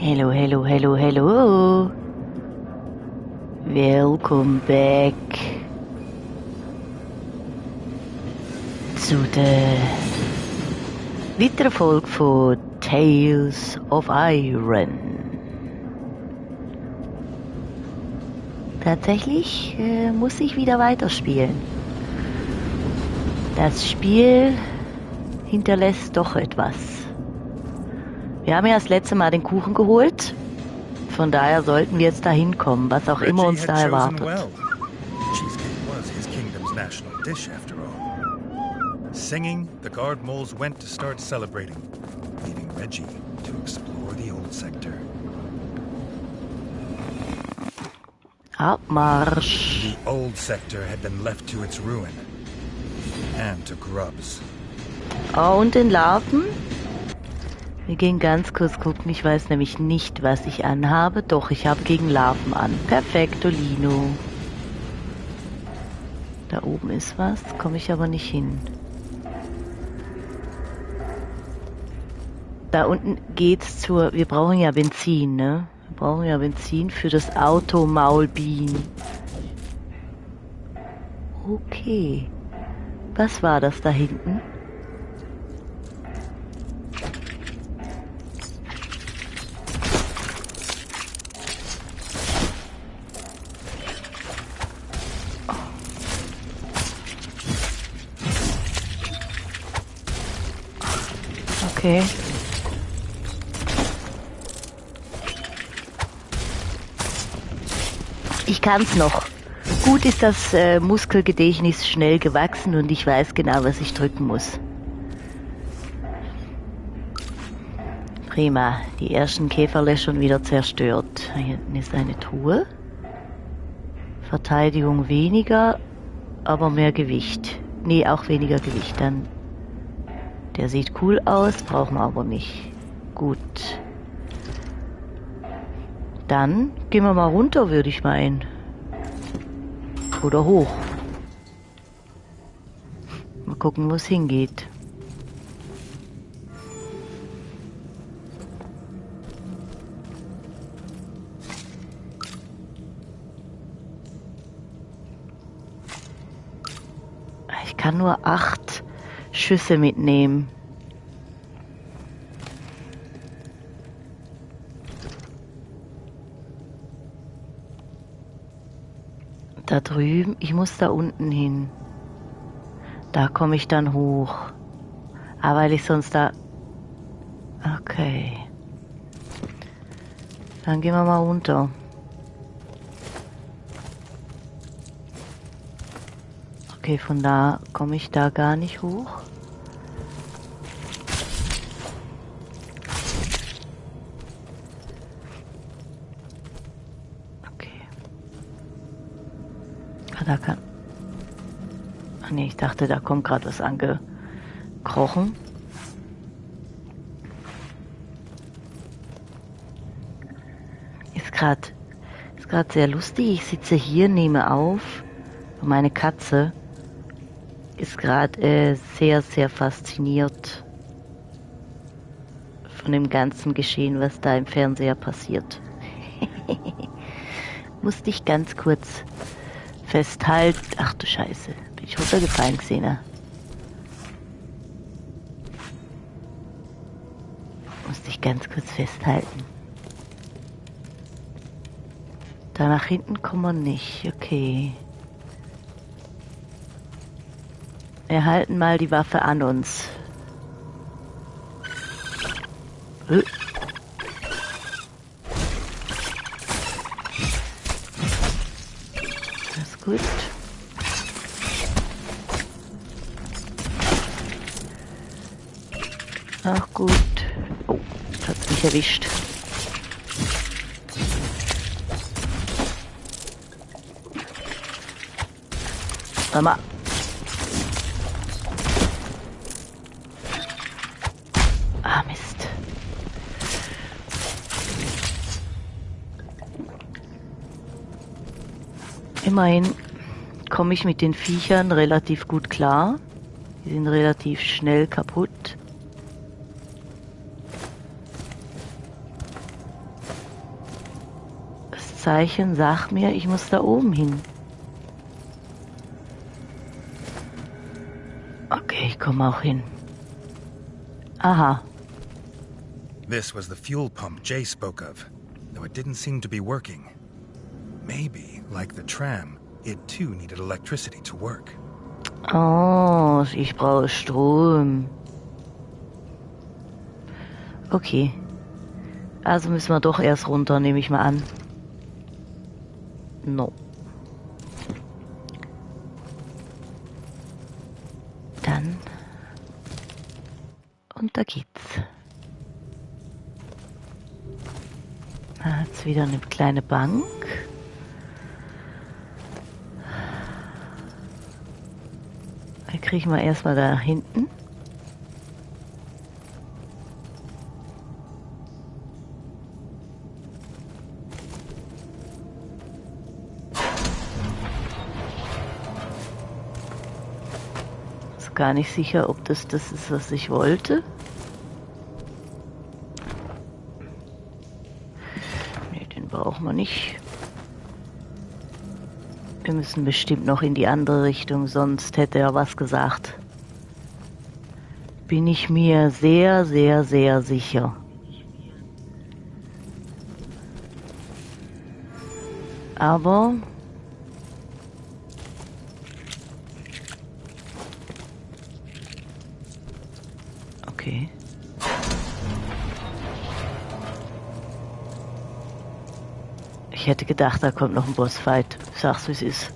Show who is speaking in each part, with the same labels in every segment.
Speaker 1: Hello, hello, hello, hello. Welcome back zu der weiteren Folge von Tales of Iron. Tatsächlich muss ich wieder weiterspielen. Das Spiel hinterlässt doch etwas. Wir haben ja das letzte Mal den Kuchen geholt. Von daher sollten wir jetzt dahin kommen, was auch immer uns da erwartet.
Speaker 2: Cheesecake was his kingdom's national dish after all. Singing, the guard moles went to start celebrating, leaving Reggie to explore the old sector.
Speaker 1: Abmarsch.
Speaker 2: The old sector had been left to its ruin and to grubs.
Speaker 1: Oh, und den Larven? Wir gehen ganz kurz gucken. Ich weiß nämlich nicht, was ich anhabe. Doch, ich habe gegen Larven an. Perfektolino. Da oben ist was. Komme ich aber nicht hin. Da unten geht's zur... Wir brauchen ja Benzin, ne? Wir brauchen ja Benzin für das Auto Maulbean. Okay. Was war das da hinten? Okay. Ich kann's noch. Gut ist das Muskelgedächtnis schnell gewachsen und ich weiß genau, was ich drücken muss. Prima. Die ersten Käferle schon wieder zerstört. Hier hinten ist eine Truhe. Verteidigung weniger, aber mehr Gewicht. Nee, auch weniger Gewicht. Dann... Der sieht cool aus, brauchen wir aber nicht. Gut. Dann gehen wir mal runter, würde ich meinen. Oder hoch. Mal gucken, wo es hingeht. Ich kann nur 8 Schüsse mitnehmen. Da drüben, ich muss da unten hin. Da komme ich dann hoch. Aber weil ich sonst da... Okay. Dann gehen wir mal runter. Okay, von da komme ich da gar nicht hoch. Okay. Ah, da kann... Ach nee, ich dachte, da kommt gerade was angekrochen. Ist gerade sehr lustig. Ich sitze hier, nehme auf. Und meine Katze ist gerade sehr, sehr fasziniert von dem ganzen Geschehen, was da im Fernseher passiert. Musste ich ganz kurz festhalten. Ach du Scheiße, bin ich runtergefallen gesehen, ne? Musste ich ganz kurz festhalten. Da nach hinten kommen wir nicht, okay. Wir halten mal die Waffe an uns. Das ist gut. Ach gut. Oh, jetzt hat's mich erwischt. Warte mal. Ah, Mist. Immerhin komme ich mit den Viechern relativ gut klar. Die sind relativ schnell kaputt. Zeichen sagt mir, ich muss da oben hin. Okay, ich komme auch hin. Aha.
Speaker 2: This was the fuel pump Jay spoke of, though it didn't seem to be working. Maybe, like the tram, it too needed electricity to work.
Speaker 1: Oh, ich brauche Strom. Okay. Also müssen wir doch erst runter, nehme ich mal an. No. Dann. Und da geht's. Jetzt wieder eine kleine Bank. Da kriegen wir erstmal da hinten. Ist gar nicht sicher, ob das ist, was ich wollte. Nee, den brauchen wir nicht. Wir müssen bestimmt noch in die andere Richtung, sonst hätte er was gesagt. Bin ich mir sehr, sehr, sehr sicher. Aber okay. Ich hätte gedacht, da kommt noch ein Bossfight. Sag's, wie es ist.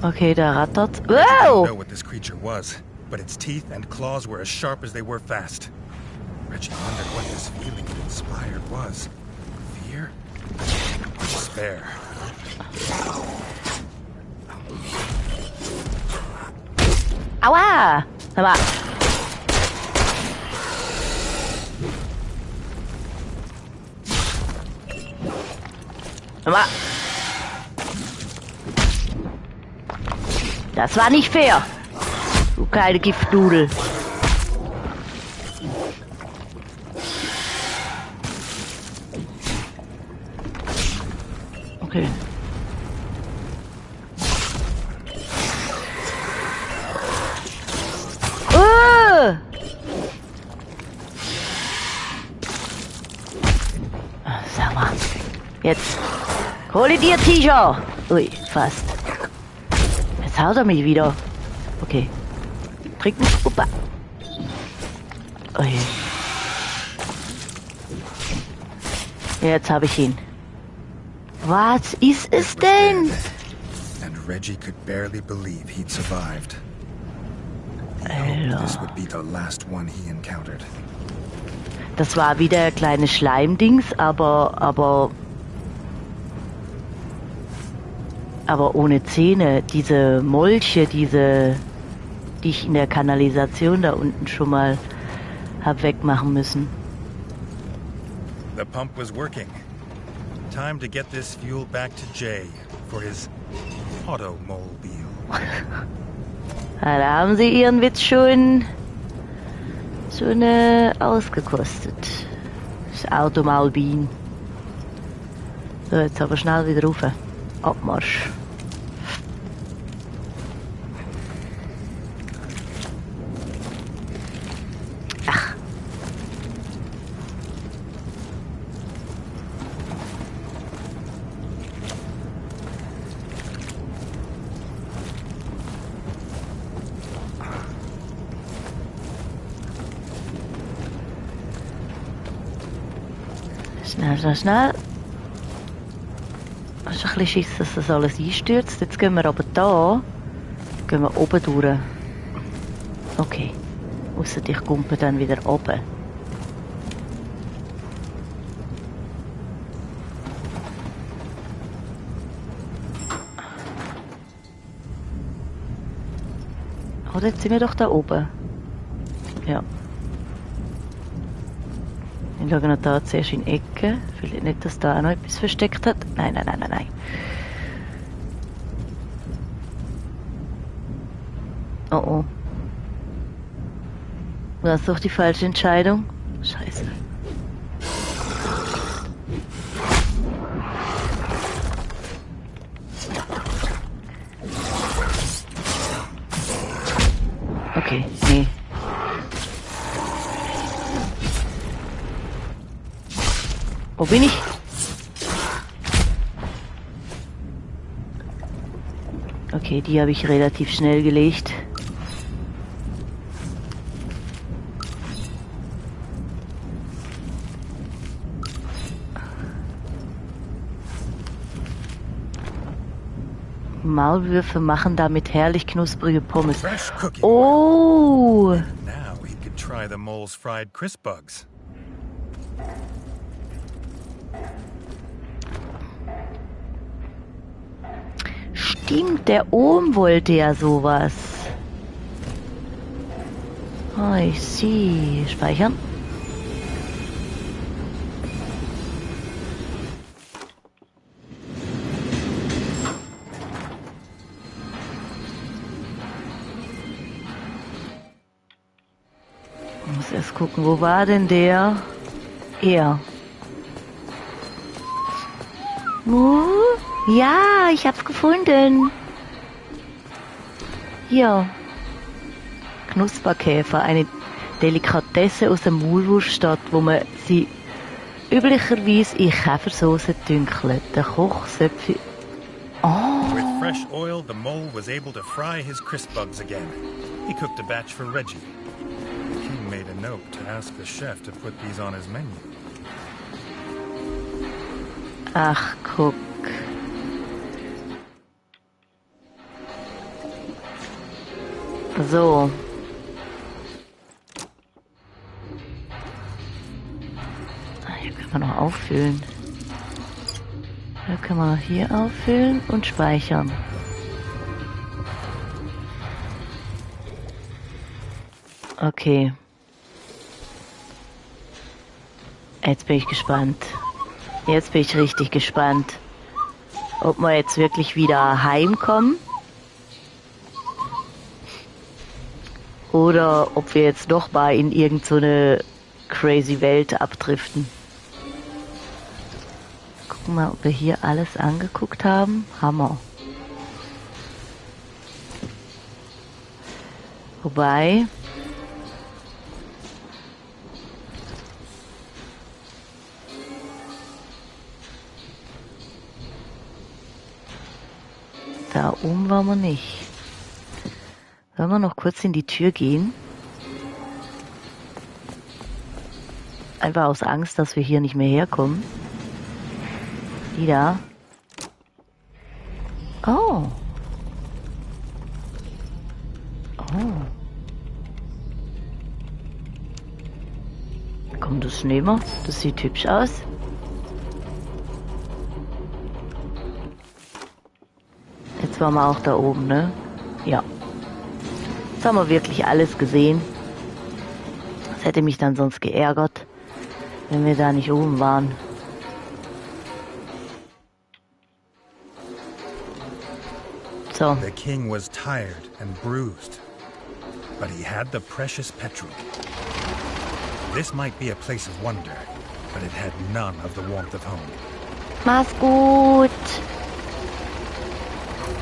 Speaker 1: Okay, da rattert.
Speaker 2: I didn't
Speaker 1: Wow!
Speaker 2: know what this creature was, but its teeth and claws were as sharp as they were fast. Reggie wondered what this feeling it inspired was. Fear? Or despair?
Speaker 1: Aua! Hör mal. Hör mal. Das war nicht fair. Du kleine Giftnudel. Okay. Sag mal. Jetzt. Kollidiert, T-Shirt. Ui, fast. Jetzt haut er mich wieder. Okay. Trinken. Opa. Ui. Jetzt habe ich ihn. Was ist es denn?
Speaker 2: And Reggie could barely believe he'd survived. He
Speaker 1: Alter.
Speaker 2: hoped this would be the last one he encountered.
Speaker 1: Das war wieder kleine Schleimdings, aber ohne Zähne. Diese Molche, die ich in der Kanalisation da unten schon mal hab wegmachen müssen.
Speaker 2: The pump was working. Time to get this fuel back to Jay for his automobile.
Speaker 1: Da haben sie ihren Witz schon ausgekostet. Das Automobil. So, jetzt aber schnell wieder rauf. Abmarsch. Ach. Schnell. Ich habe ein bisschen Schiss, dass das alles einstürzt. Jetzt gehen wir aber da. Gehen wir oben durch. Okay. Ausser ich kumpe dann wieder oben. Oder jetzt sind wir doch da oben. Ja. Ich schaue noch da zuerst in die Ecke. Vielleicht nicht, dass da auch noch etwas versteckt hat. Nein, nein, nein, nein, nein. Oh oh. War das doch die falsche Entscheidung? Scheiße. Okay, nee. Wo bin ich? Okay, die habe ich relativ schnell gelegt. Maulwürfe machen damit herrlich knusprige Pommes.
Speaker 2: Fresh cooking
Speaker 1: Oh!
Speaker 2: oil. Now he could try the mole's fried crisp bugs.
Speaker 1: Stimmt, der Ohm wollte ja sowas. Oh, ich sehe. Speichern. Ich muss erst gucken, wo war denn der? Er. Ja, ich hab's gefunden. Hier. Knusperkäfer, eine Delikatesse aus der Maulwurfstadt, wo man sie üblicherweise in Käfersoße dünkelt. Der Koch sollte... Oh!
Speaker 2: With fresh oil, the mole was able to fry his crisp bugs again. He cooked a batch for Reggie. The king made a note to ask the chef to put these on his menu.
Speaker 1: Ach, guck. So. Hier können wir noch auffüllen. Da können wir hier auffüllen und speichern. Okay. Jetzt bin ich gespannt. Jetzt bin ich richtig gespannt, ob wir jetzt wirklich wieder heimkommen oder ob wir jetzt doch mal in irgend so eine crazy Welt abdriften. Gucken wir mal, ob wir hier alles angeguckt haben. Hammer. Wobei... Da oben waren wir nicht. Sollen wir noch kurz in die Tür gehen? Einfach aus Angst, dass wir hier nicht mehr herkommen. Die da. Oh. Oh. Komm, das nehmen wir. Das sieht hübsch aus. Jetzt waren wir auch da oben, ne? Ja. Jetzt haben wir wirklich alles gesehen. Das hätte mich dann sonst geärgert, wenn wir da nicht oben waren. So.
Speaker 2: The king was tired and bruised, but he had the precious petrol. This might be a place of wonder, but it had none of the warmth of home.
Speaker 1: Mach's gut.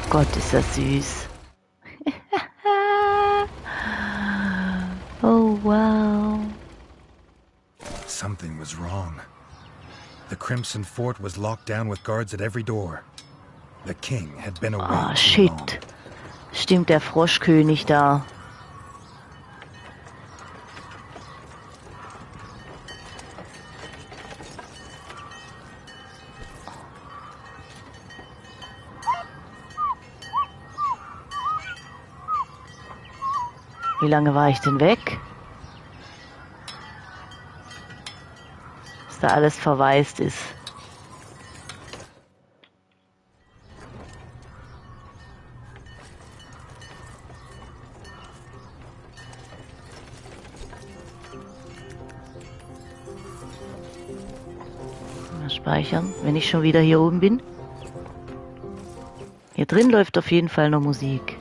Speaker 1: Gott, ist das süß. Oh, wow.
Speaker 2: Something was wrong. The Crimson Fort was locked down with guards at every door. The king had been away too long.
Speaker 1: Shit. Stimmt, der Froschkönig da. Wie lange war ich denn weg? Dass da alles verwaist ist. Mal speichern, wenn ich schon wieder hier oben bin. Hier drin läuft auf jeden Fall noch Musik.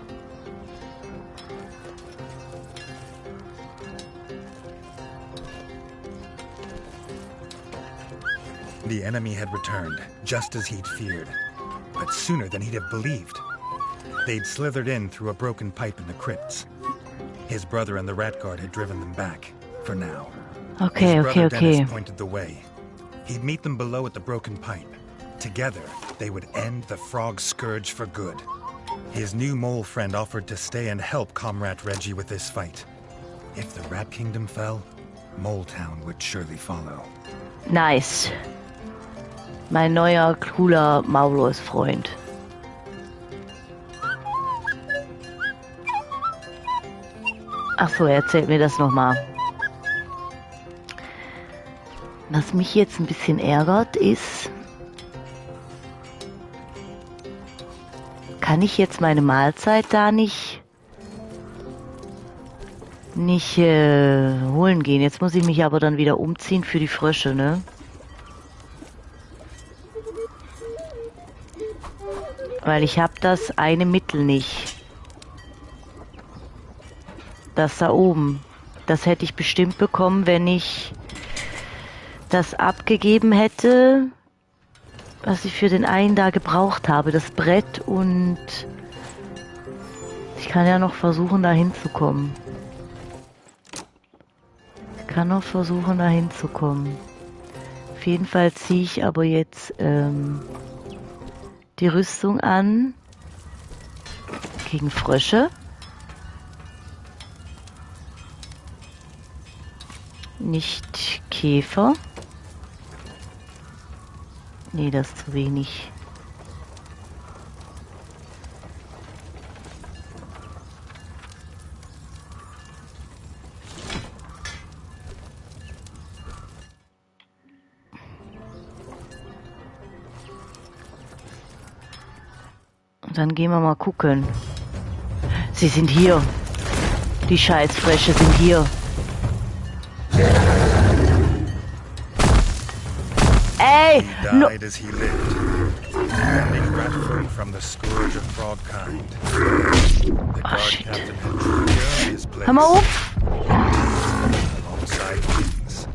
Speaker 2: The enemy had returned, just as he'd feared, but sooner than he'd have believed. They'd slithered in through a broken pipe in the crypts. His brother and the rat guard had driven them back, for now.
Speaker 1: Okay,
Speaker 2: His brother
Speaker 1: okay.
Speaker 2: Dennis pointed the way. He'd meet them below at the broken pipe. Together, they would end the frog scourge for good. His new mole friend offered to stay and help Comrade Reggie with this fight. If the Rat Kingdom fell, Mole Town would surely follow.
Speaker 1: Nice. Mein neuer, cooler Maulwurf-Freund. Ach so, erzählt mir das nochmal. Was mich jetzt ein bisschen ärgert ist, kann ich jetzt meine Mahlzeit da nicht holen gehen. Jetzt muss ich mich aber dann wieder umziehen für die Frösche, ne? Weil ich habe das eine Mittel nicht. Das da oben. Das hätte ich bestimmt bekommen, wenn ich das abgegeben hätte, was ich für den einen da gebraucht habe. Das Brett und ich kann ja noch versuchen, da hinzukommen. Auf jeden Fall ziehe ich aber jetzt die Rüstung an gegen Frösche. Nicht Käfer. Nee, das ist zu wenig. Und dann gehen wir mal gucken. Sie sind hier. Die Scheißfrösche sind hier. Ey!
Speaker 2: He died as he lived, defending Ratford from the scourge of frog kind. The guard
Speaker 1: shit.
Speaker 2: captain had truly earned his place
Speaker 1: Hör mal auf!
Speaker 2: alongside kings.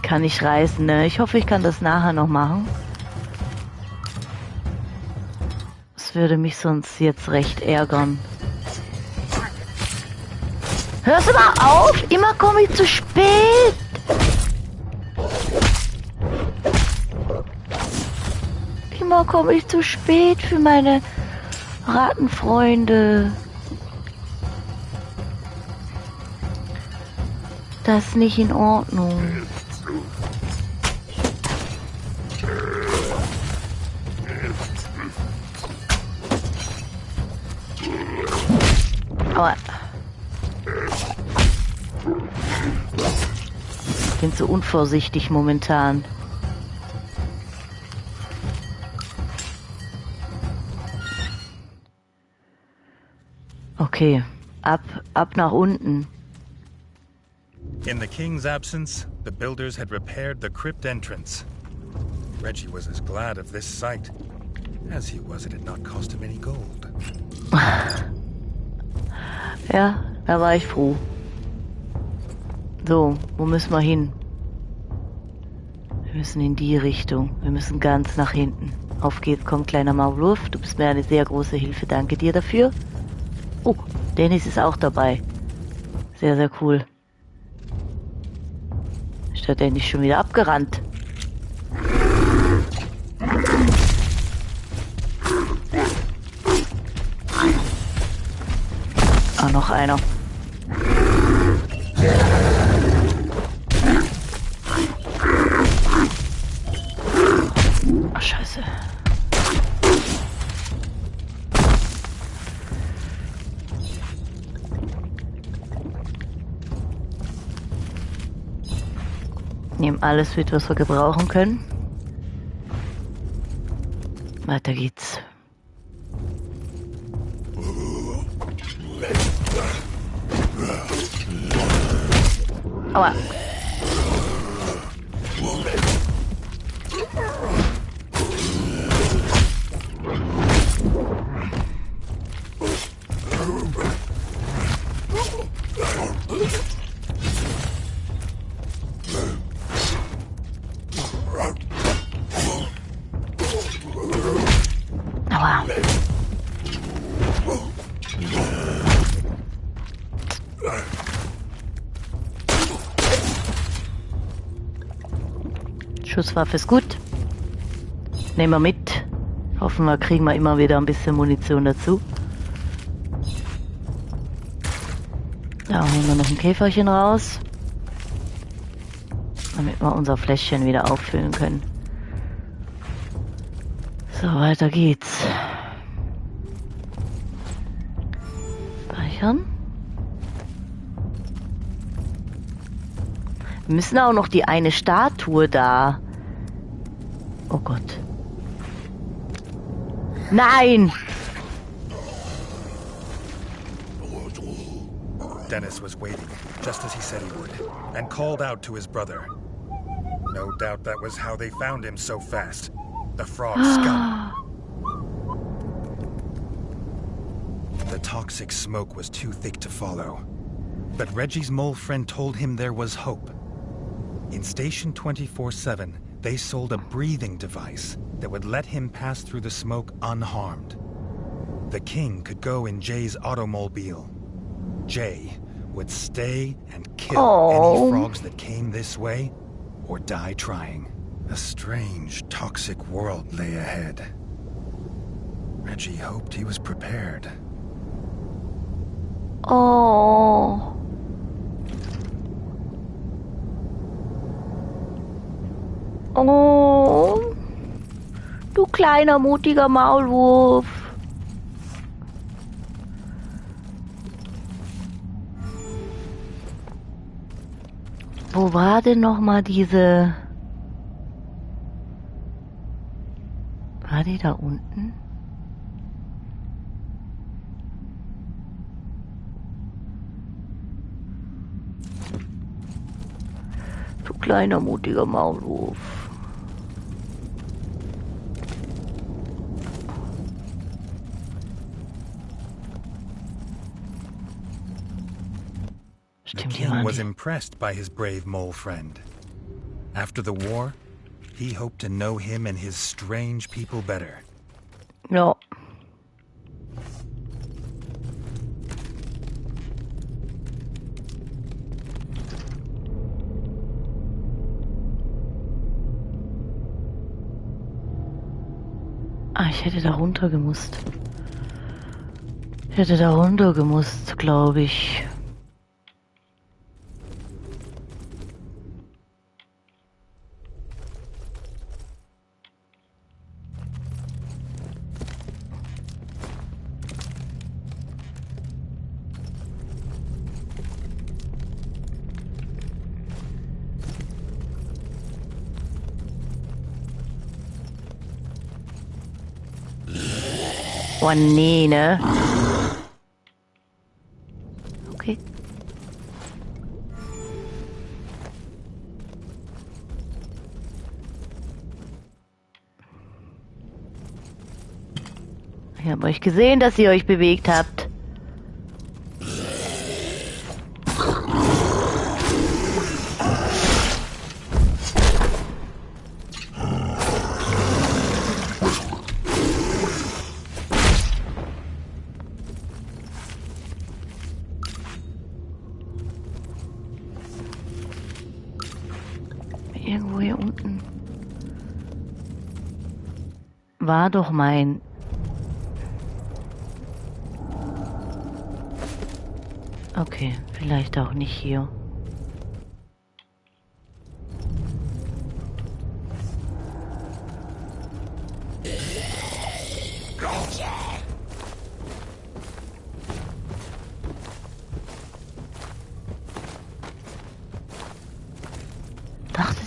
Speaker 1: Kann nicht reißen, ne? Ich hoffe, ich kann das nachher noch machen. Das würde mich sonst jetzt recht ärgern. Hörst du mal auf? Immer komme ich zu spät. Immer komme ich zu spät für meine Rattenfreunde. Das ist nicht in Ordnung. Aber ich bin so unvorsichtig momentan. Okay, ab nach unten.
Speaker 2: In the king's absence, the builders had repaired the crypt entrance. Reggie was as glad of this sight as he was it had not cost him any gold.
Speaker 1: Ja, da war ich froh. So, wo müssen wir hin? Wir müssen in die Richtung. Wir müssen ganz nach hinten. Auf geht's, komm, kleiner Maulwurf. Du bist mir eine sehr große Hilfe. Danke dir dafür. Oh, Dennis ist auch dabei. Sehr, sehr cool. Ist der Dennis schon wieder abgerannt? Ah, noch einer. Ach, scheiße. Nehmen alles mit, was wir gebrauchen können. Weiter geht's. Aua. Aua. Schusswaffe ist gut. Nehmen wir mit. Hoffen wir, kriegen wir immer wieder ein bisschen Munition dazu. Da holen wir noch ein Käferchen raus. Damit wir unser Fläschchen wieder auffüllen können. So, weiter geht's. Speichern. Wir müssen auch noch die eine Statue da. Oh Gott. Nein!
Speaker 2: Dennis was waiting, just as he said he would, and called out to his brother. No doubt that was how they found him so fast. The frog scum. The toxic smoke was too thick to follow. But Reggie's mole friend told him there was hope. In Station 24/7, they sold a breathing device that would let him pass through the smoke unharmed. The king could go in Jay's automobile. Jay would stay and kill any frogs that came this way, or die trying. A strange, toxic world lay ahead. Reggie hoped he was prepared.
Speaker 1: Oh. Oh. Du kleiner, mutiger Maulwurf. Wo war denn noch mal diese... War die da unten? Du kleiner, mutiger Maulwurf.
Speaker 2: The king was impressed by his brave mole friend. After the war, he hoped to know him and his strange people better.
Speaker 1: Ja. Ah, ich hätte da runter gemusst. Ich hätte da runter gemusst, glaube ich. Oh nee, ne? Okay. Ich habe euch gesehen, dass ihr euch bewegt habt. Irgendwo hier unten war doch mein... Okay, vielleicht auch nicht hier.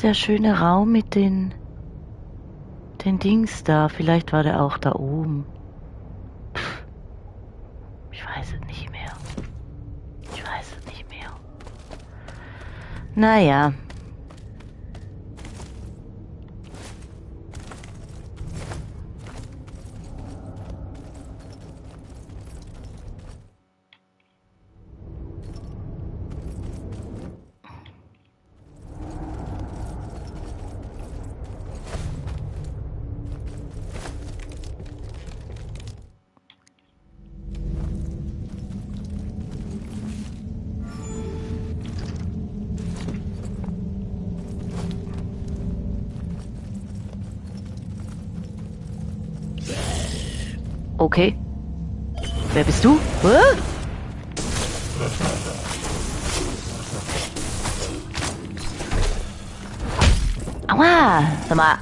Speaker 1: der schöne Raum mit den Dings da. Vielleicht war der auch da oben. Pff, ich weiß es nicht mehr. Ich weiß es nicht mehr. Naja. Okay. Wer bist du? Hä? Aua! Sag mal.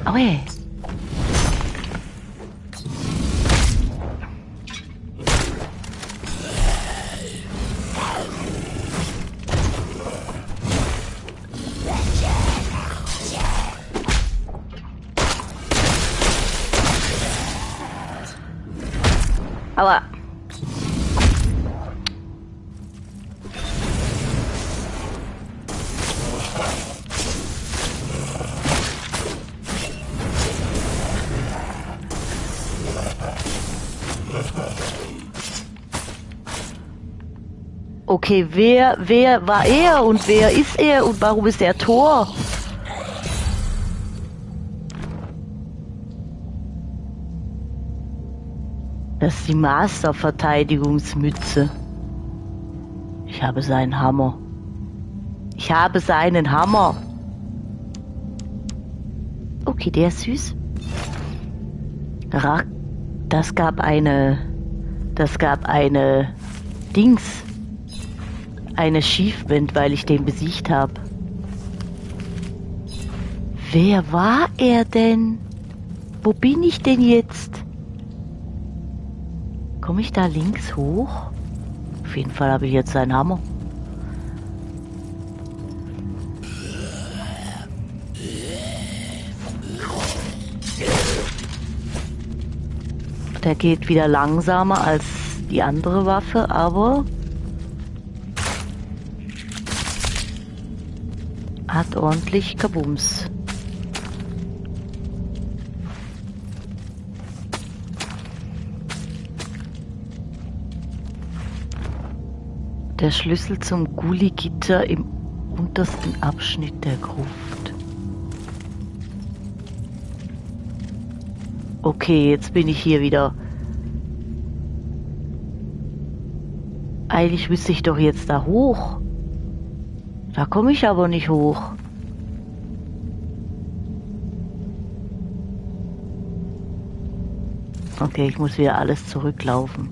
Speaker 1: Aue. Aua. Okay, wer war er und wer ist er und warum ist er Tor? Das ist die Master-Verteidigungsmütze. Ich habe seinen Hammer. Ich habe seinen Hammer. Okay, der ist süß. Das gab eine Dings. Ein Achievement, weil ich den besiegt habe. Wer war er denn? Wo bin ich denn jetzt? Komme ich da links hoch? Auf jeden Fall habe ich jetzt seinen Hammer. Der geht wieder langsamer als die andere Waffe, aber hat ordentlich Kabums. Der Schlüssel zum Gully-Gitter im untersten Abschnitt der Gruft. Okay, jetzt bin ich hier wieder. Eigentlich müsste ich doch jetzt da hoch. Da komme ich aber nicht hoch. Okay, ich muss wieder alles zurücklaufen.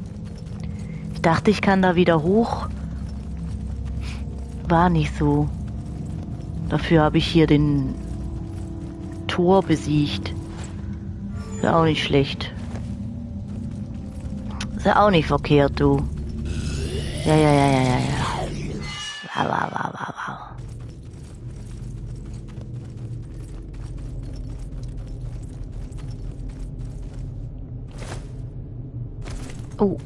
Speaker 1: Ich dachte, ich kann da wieder hoch. War nicht so. Dafür habe ich hier den Tor besiegt. Ist ja auch nicht schlecht. Ist ja auch nicht verkehrt, du. Ja. Wow. Oh.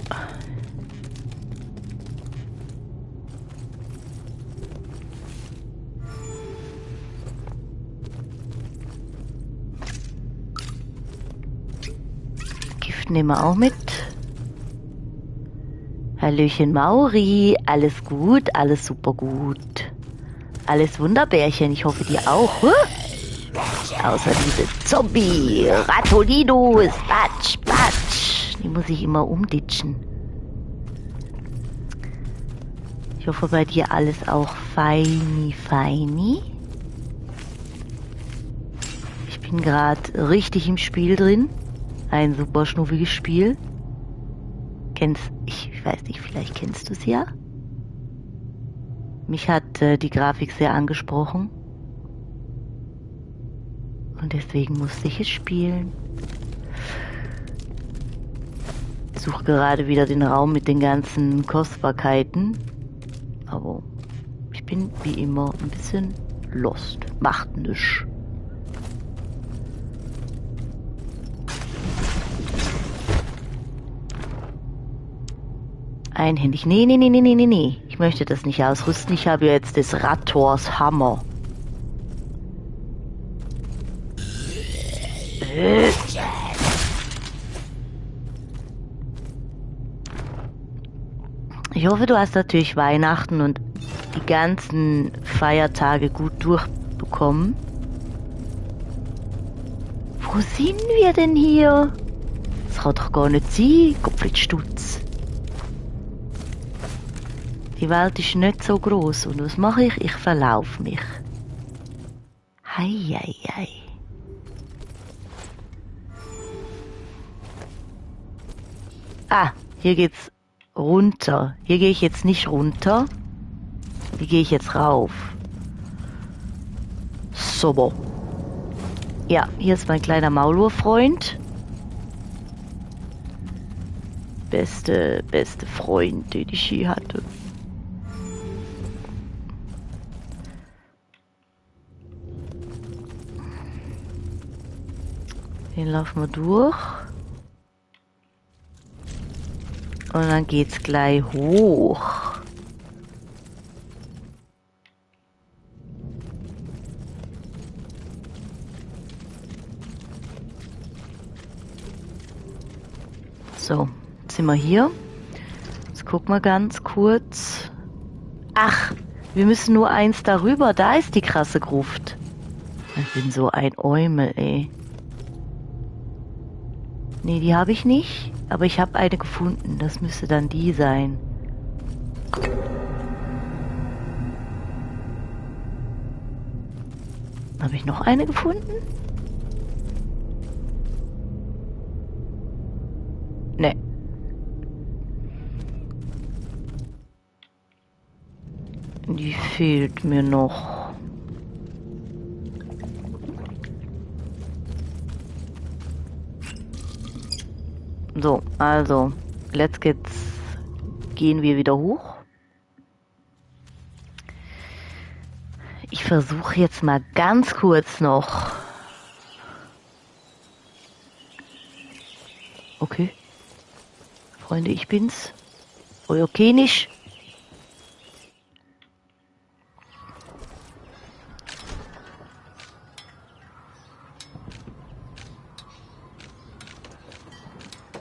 Speaker 1: Gift nehmen wir auch mit. Hallöchen Mauri, alles gut, alles super gut. Alles Wunderbärchen, ich hoffe dir auch. Huh? Außer diese Zombie-Ratolinos, Batsch. Die muss ich immer umditschen. Ich hoffe bei dir alles auch feini. Ich bin gerade richtig im Spiel drin. Ein super schnuffiges Spiel. Ich weiß nicht, vielleicht kennst du es ja. Mich hat die Grafik sehr angesprochen. Und deswegen musste ich es spielen. suche gerade wieder den Raum mit den ganzen Kostbarkeiten. Aber ich bin wie immer ein bisschen lost. Macht nichts. Einhändig. Nee. Ich möchte das nicht ausrüsten. Ich habe jetzt des Rattors Hammer. Ich hoffe, du hast natürlich Weihnachten und die ganzen Feiertage gut durchbekommen. Wo sind wir denn hier? Das kann doch gar nicht sein, Gottfried Stutz. Die Welt ist nicht so groß und was mache ich? Ich verlaufe mich. Hei. Ah, hier geht's runter. Hier gehe ich jetzt nicht runter. Hier gehe ich jetzt rauf. So. Ja, hier ist mein kleiner Maulwurffreund. Beste Freund, den ich je hatte. Den laufen wir durch. Und dann geht's gleich hoch. So, jetzt sind wir hier. Jetzt gucken wir ganz kurz. Ach, wir müssen nur eins darüber. Da ist die krasse Gruft. Ich bin so ein Eumel, ey. Nee, die habe ich nicht. Aber ich habe eine gefunden. Das müsste dann die sein. Habe ich noch eine gefunden? Nee. Die fehlt mir noch. So, also, gehen wir wieder hoch. Ich versuche jetzt mal ganz kurz noch. Okay. Freunde, ich bin's. Euer König.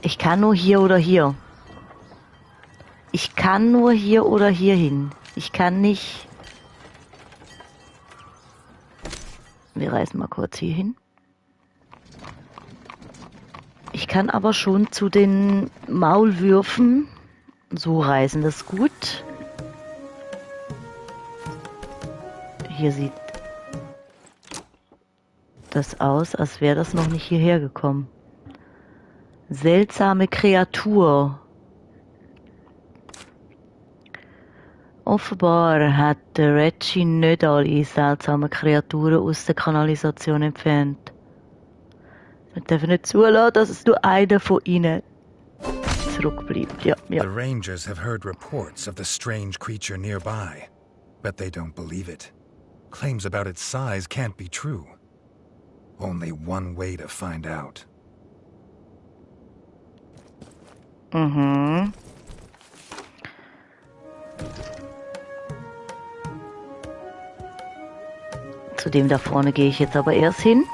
Speaker 1: Ich kann nur hier oder hier. Ich kann nur hier oder hier hin. Ich kann nicht... Wir reisen mal kurz hier hin. Ich kann aber schon zu den Maulwürfen so reisen. Das ist gut. Hier sieht das aus, als wäre das noch nicht hierher gekommen. Seltsame Kreatur. Offenbar hat der Reggie nicht alle seltsamen Kreaturen aus der Kanalisation entfernt. Wir dürfen nicht zulassen, dass es nur einer von ihnen zurückbleibt. Ja.
Speaker 2: The Rangers have heard reports of the strange creature nearby, but they don't believe it. Claims about its size can't be true. Only one way to find out.
Speaker 1: Mhm. Zu dem da vorne gehe ich jetzt aber erst hin.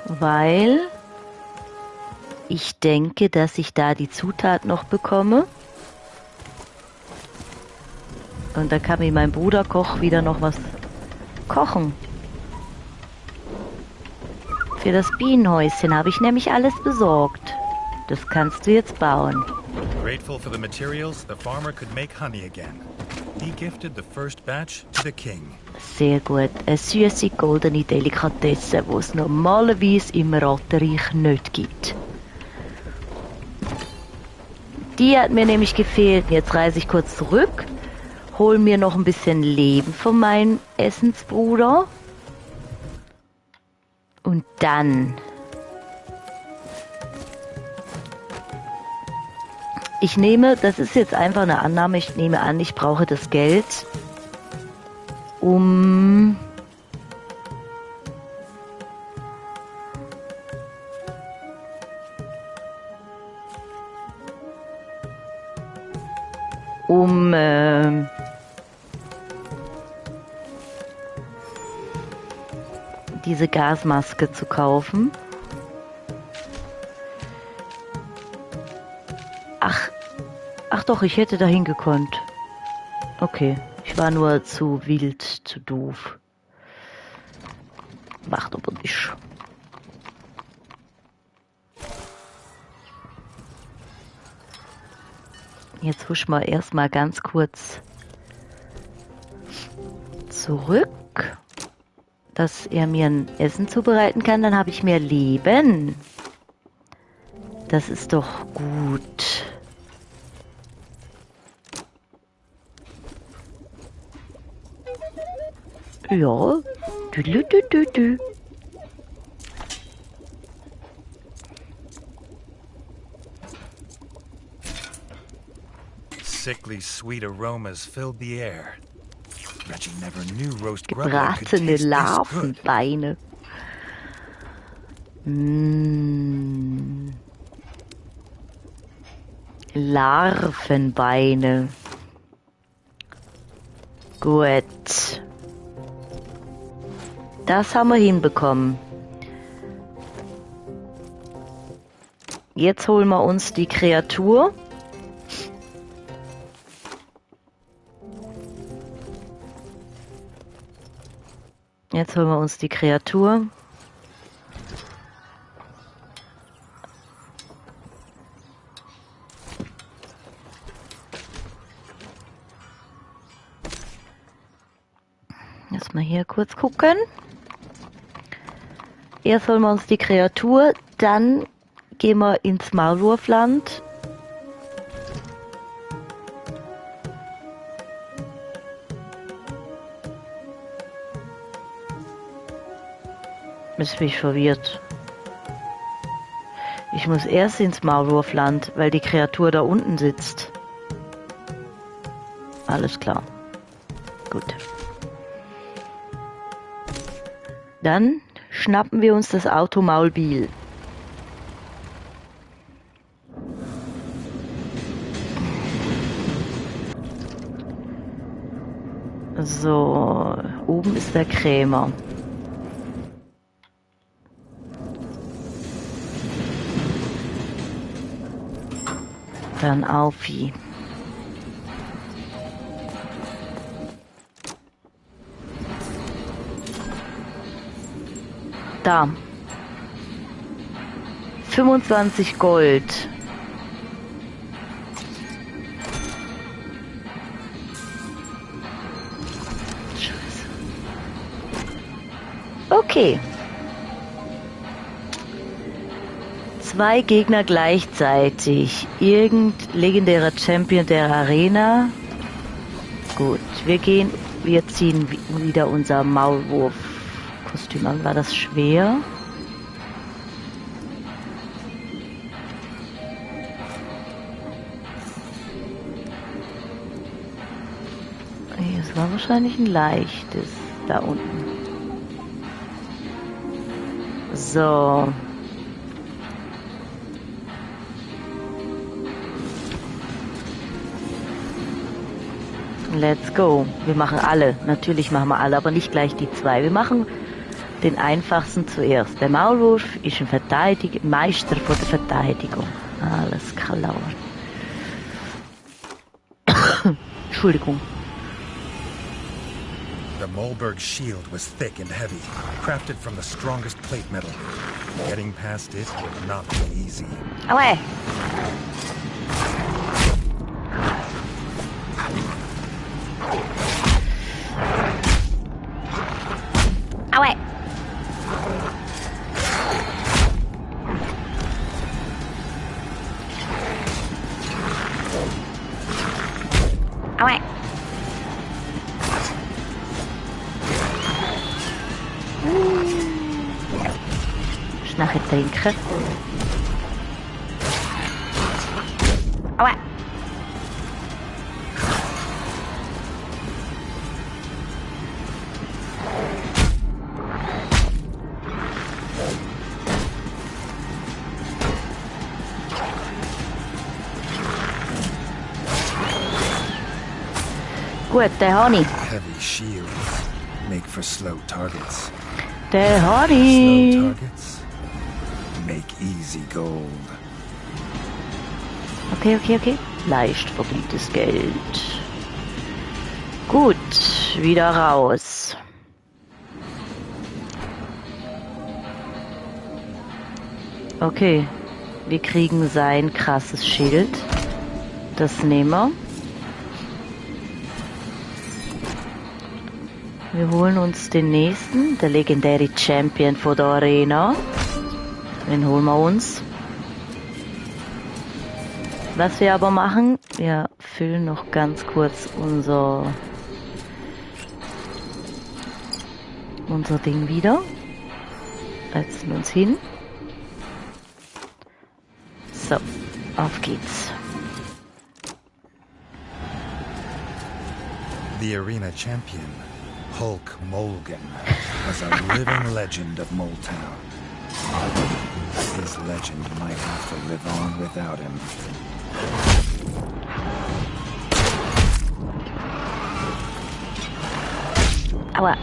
Speaker 1: Weil ich denke, dass ich da die Zutat noch bekomme. Und da kann mir mein Bruder Koch wieder noch was kochen. Für das Bienenhäuschen habe ich nämlich alles besorgt. Das kannst du jetzt bauen.
Speaker 2: Grateful for the materials, the farmer could make honey again. He gifted the first batch to the king.
Speaker 1: Sehr gut. Eine süße, goldene Delikatesse, die es normalerweise im Rattenreich nicht gibt. Die hat mir nämlich gefehlt. Jetzt reise ich kurz zurück hol mir noch ein bisschen Leben von meinem Essensbruder. Und dann... Ich nehme, das ist jetzt einfach eine Annahme, ich nehme an, ich brauche das Geld, um... diese Gasmaske zu kaufen. Ach doch, ich hätte dahin gekonnt. Okay, ich war nur zu wild, zu doof. Macht aber nicht. Jetzt husch mal erstmal ganz kurz zurück, dass er mir ein Essen zubereiten kann. Dann habe ich mehr Leben. Das ist doch gut. Ja. Du.
Speaker 2: Sickly sweet aromas filled the air. Reggie never knew roast grubwood could
Speaker 1: Gebratene
Speaker 2: taste this good.
Speaker 1: Larvenbeine. Larvenbeine. Gut. Das haben wir hinbekommen. Jetzt holen wir uns die Kreatur. Jetzt holen wir uns die Kreatur. Lass mal hier kurz gucken. Erst holen wir uns die Kreatur, dann gehen wir ins Maulwurfland. Jetzt bin ich verwirrt. Ich muss erst ins Maulwurfland, weil die Kreatur da unten sitzt. Alles klar. Gut. Dann schnappen wir uns das Auto Maulbiel. So, oben ist der Krämer. Dann Aufi. Da. 25 Gold. Scheiße. Okay. 2 Gegner gleichzeitig. Irgend legendärer Champion der Arena. Gut, wir ziehen wieder unser Maulwurf-Kostüm an. War das schwer? Es war wahrscheinlich ein leichtes da unten. So. Let's go. Wir machen alle. Natürlich machen wir alle, aber nicht gleich die 2. Wir machen den einfachsten zuerst. Der Maulwurf ist ein Meister von der Verteidigung. Alles klar. Entschuldigung.
Speaker 2: The Molberg shield was thick and heavy, crafted from the strongest plate metal. Getting past it would not be easy.
Speaker 1: Aue! Aue! Aue! nachher trinken. Aua! Gut, den habe ich.
Speaker 2: Heavy shields make for slow targets.
Speaker 1: Den habe
Speaker 2: Slow
Speaker 1: ich.
Speaker 2: targets make easy gold.
Speaker 1: Okay. Leicht verdientes Geld. Gut, wieder raus. Okay, wir kriegen sein krasses Schild. Das nehmen wir. Wir holen uns den nächsten, der legendäre Champion von der Arena. Den holen wir uns. Was wir aber machen, wir füllen noch ganz kurz unser Ding wieder. Setzen uns hin. So, auf geht's.
Speaker 2: The arena champion, Hulk Mulligan, was a living legend of Moletown. His legend might have to live on without him.
Speaker 1: Aua.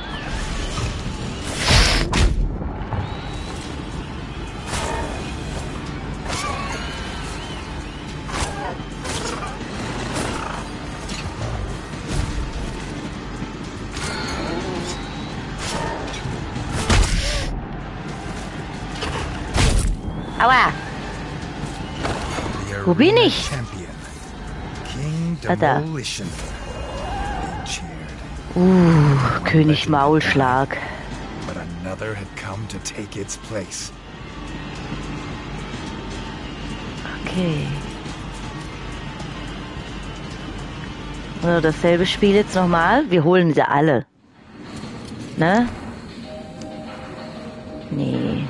Speaker 1: Aua.
Speaker 2: The
Speaker 1: Wo bin
Speaker 2: arena
Speaker 1: ich?
Speaker 2: champion, King
Speaker 1: Ah, da.
Speaker 2: Demolition. They cheered,
Speaker 1: König Maulschlag.
Speaker 2: but another had come to take its place.
Speaker 1: Okay. So, dasselbe Spiel jetzt nochmal. Wir holen sie alle. Ne? Nee,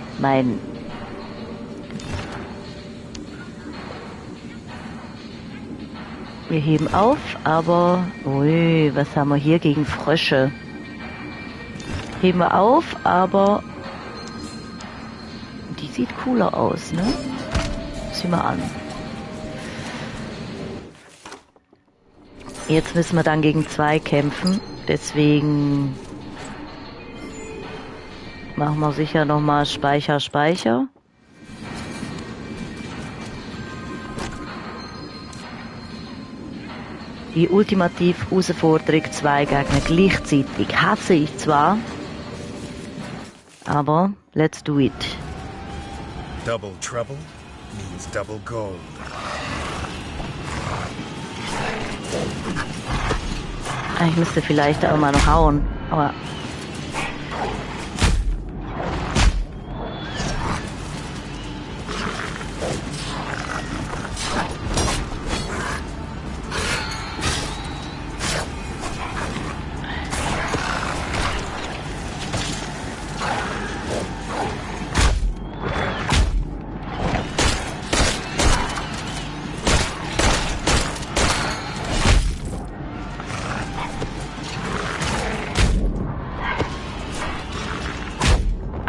Speaker 1: Wir heben auf, aber... Ui, was haben wir hier gegen Frösche? Heben wir auf, aber... Die sieht cooler aus, ne? Sieh mal an. Jetzt müssen wir dann gegen 2 kämpfen. Deswegen... Machen wir sicher nochmal Speicher. Die ultimative Herausforderung, 2 Gegner gleichzeitig. Hasse ich zwar, aber let's do it.
Speaker 2: Double trouble means double gold.
Speaker 1: Ich müsste vielleicht auch mal noch hauen, aber...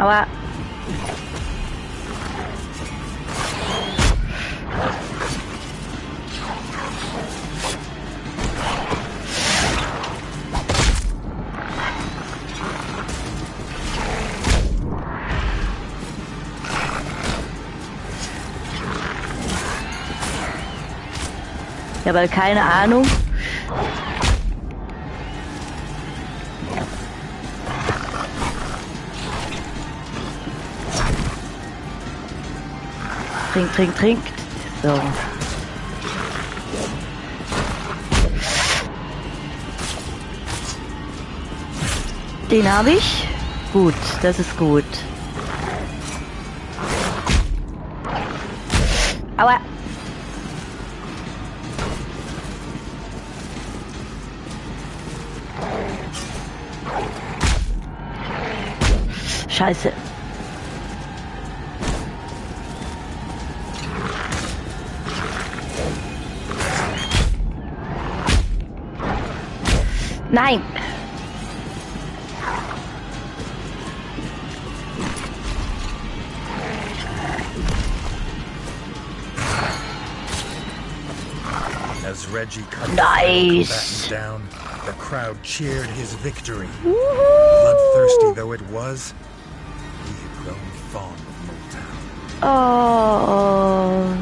Speaker 1: Aua. Ich habe halt keine Ahnung. Trinkt. So. Den habe ich. Gut, das ist gut. Aua. Scheiße. Nein!
Speaker 2: As Reggie cut
Speaker 1: Nice.
Speaker 2: the combatant down, the crowd cheered his victory. Bloodthirsty though it was, he had grown fond of Motown.
Speaker 1: Oh.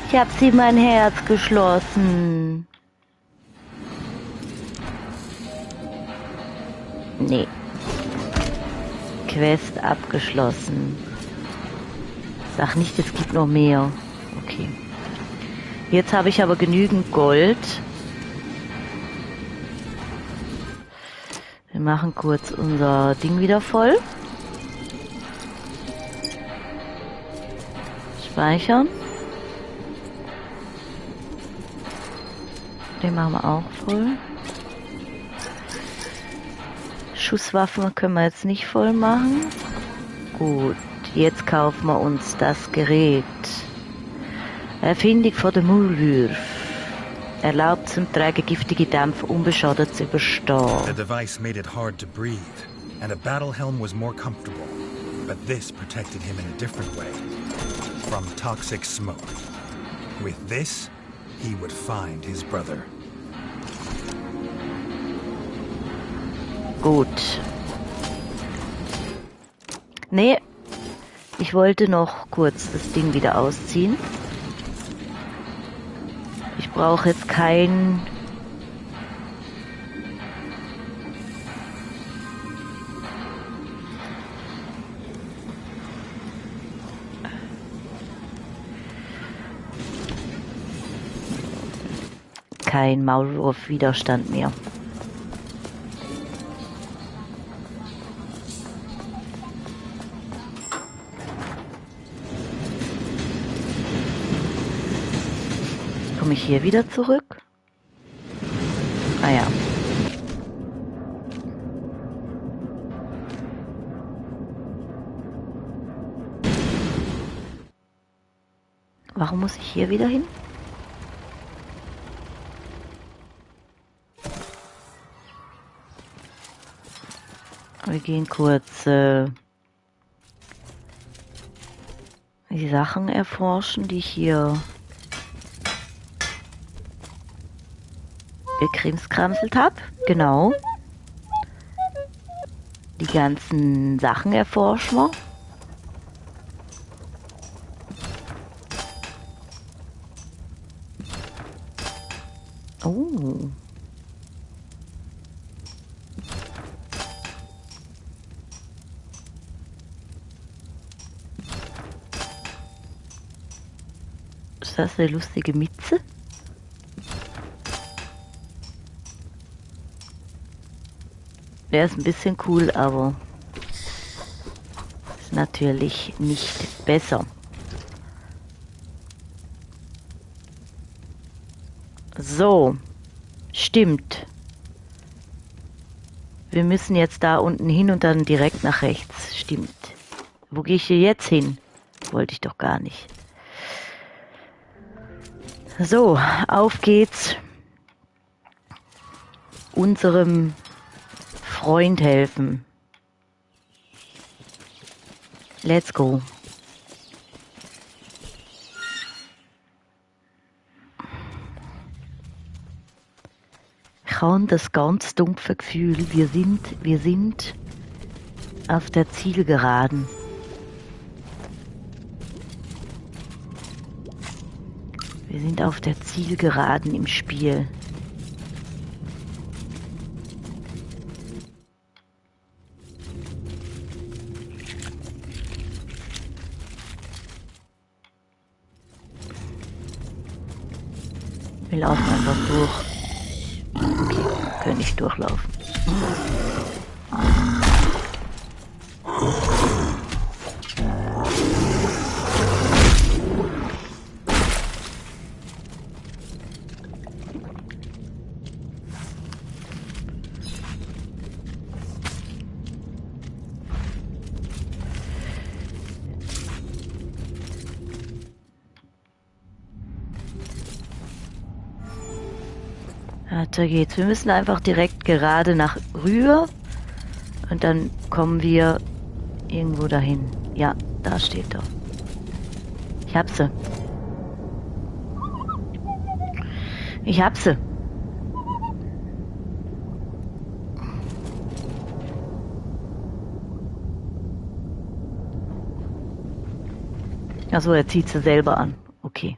Speaker 1: Ich hab sie mein Herz geschlossen. Nee. Quest abgeschlossen. Sag nicht, es gibt noch mehr. Okay. Jetzt habe ich aber genügend Gold. Wir machen kurz unser Ding wieder voll. Speichern. Den machen wir auch voll. Schusswaffen können wir jetzt nicht voll machen. Gut, jetzt kaufen wir uns das Gerät. Erfindung von der Maulwurf. Erlaubt zum Tragen giftige Dämpfe unbeschadet zu überstehen.
Speaker 2: The device made it hard to breathe, and a battle helm was more comfortable. But this protected him in a different way. From toxic smoke. With this, he would find his brother.
Speaker 1: Gut. Nee, ich wollte noch kurz das Ding wieder ausziehen. Ich brauche jetzt kein... kein Maulwurf-Widerstand mehr. Komme ich hier wieder zurück? Ah ja. Warum muss ich hier wieder hin? Wir gehen kurz die Sachen erforschen, die ich hier gekrimskramselt habe. Genau. Die ganzen Sachen erforschen wir. Oh. Ist das eine lustige Mütze? Der ist ein bisschen cool, aber ist natürlich nicht besser. So, stimmt. Wir müssen jetzt da unten hin und dann direkt nach rechts. Stimmt. Wo gehe ich hier jetzt hin? Wollte ich doch gar nicht. So, auf geht's. Unserem Freund helfen. Let's go. Ich habe das ganz dumpfe Gefühl, wir sind auf der Zielgeraden. Wir sind auf der Zielgeraden im Spiel. Wir laufen einfach durch. Okay, wir können nicht durchlaufen. Weiter geht's. Wir müssen einfach direkt gerade nach rüber. Und dann kommen wir irgendwo dahin. Ja, da steht er. Ich hab sie. Ich hab sie. Achso, er zieht sie selber an. Okay.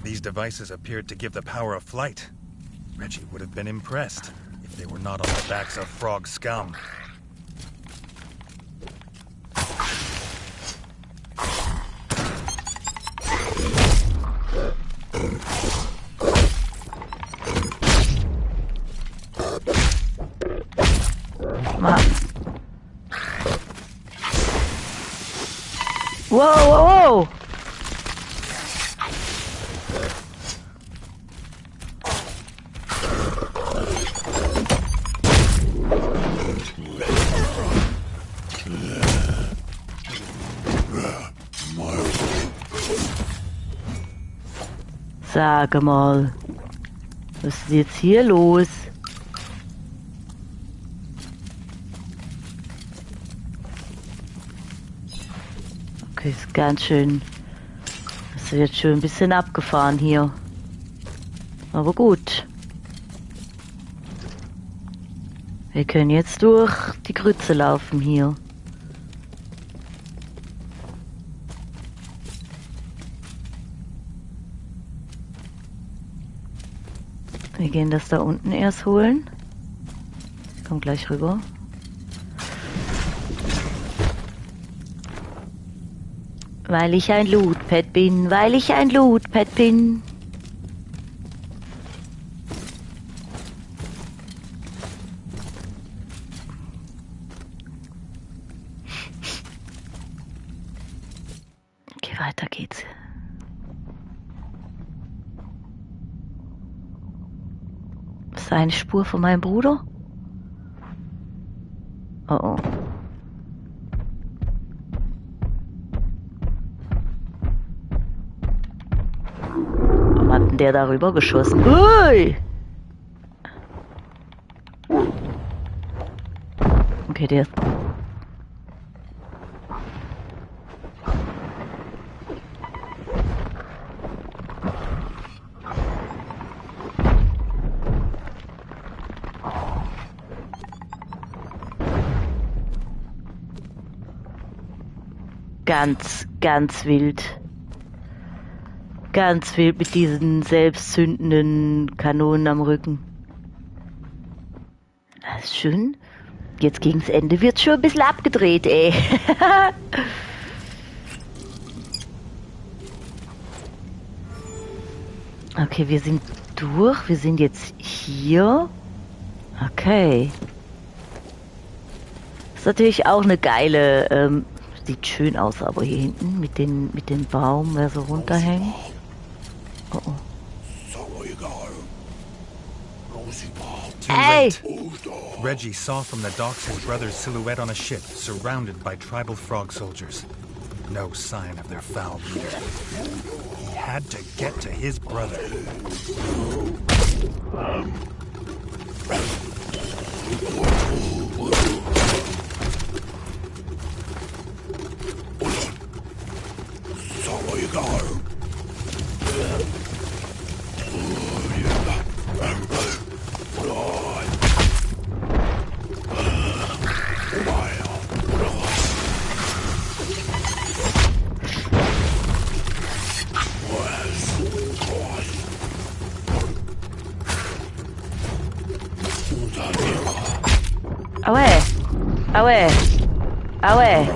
Speaker 2: These devices appeared to give the power of flight. Reggie would have been impressed if they were not on the backs of frog scum.
Speaker 1: Wow, wow, wow! Sag mal, was ist jetzt hier los? Okay, ist ganz schön. Es wird schon ein bisschen abgefahren hier. Aber gut. Wir können jetzt durch die Grütze laufen hier. Wir gehen das da unten erst holen. Komm gleich rüber. Weil ich ein Lootpad bin, weil ich ein Lootpad bin. Okay, weiter geht's. Ist eine Spur von meinem Bruder? Oh oh. Warum hat denn der darüber geschossen? Ui! Okay, der ist... Ganz wild. Ganz wild mit diesen selbstzündenden Kanonen am Rücken. Das ist schön. Jetzt gegens Ende wird schon ein bisschen abgedreht, ey. Okay, wir sind durch. Wir sind jetzt hier. Okay. Das ist natürlich auch eine geile... sieht schön aus, aber hier hinten mit dem Baum, der so runterhängt. Oh oh. Hey!
Speaker 2: Reggie saw from the docks his brother's silhouette on a ship, surrounded by tribal frog soldiers. No sign of their foul leader. He had to get to his brother.
Speaker 1: Away! Away! Away!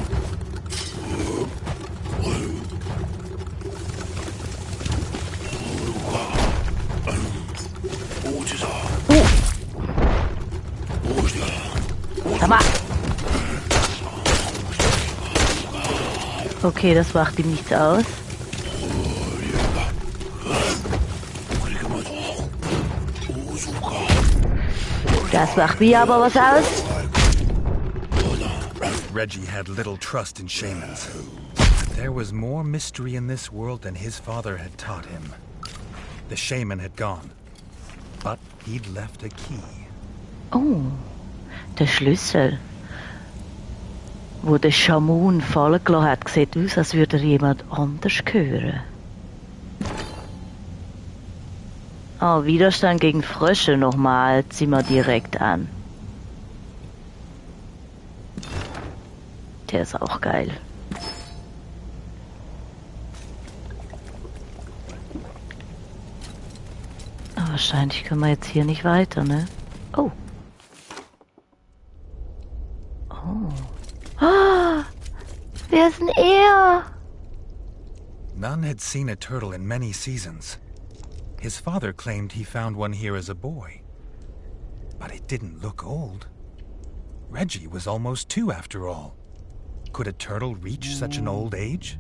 Speaker 1: Sag mal! Okay, das macht ihm nichts aus. Das macht mir aber was aus.
Speaker 2: Reggie had little trust in shamans. There was more mystery in this world than his father had taught him. The shaman had gone, but he'd left a key.
Speaker 1: Oh, der Schlüssel, wo der Schamun fallen gelassen hat, sieht aus, als würde er jemand anders gehören. Oh, Widerstand gegen Frösche nochmal, ziehen wir direkt an. Der ist auch geil. Aber wahrscheinlich können wir jetzt hier nicht weiter, ne? Oh. Oh. Ah, wer ist denn er?
Speaker 2: None had seen a turtle in many seasons. His father claimed he found one here as a boy. But it didn't look old. Reggie was almost 2 after all. Could a turtle reach such an old age?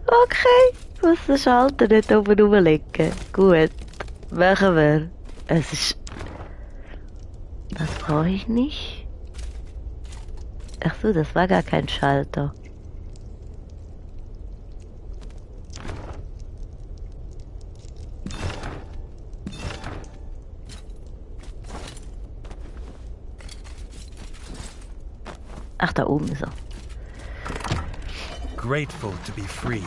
Speaker 1: Okay, ich muss den Schalter nicht oben rumlegen. Gut, machen wir. Es ist... Das brauche ich nicht. Ach so, das war gar kein Schalter. Ach, da oben ist er.
Speaker 2: Grateful to be free,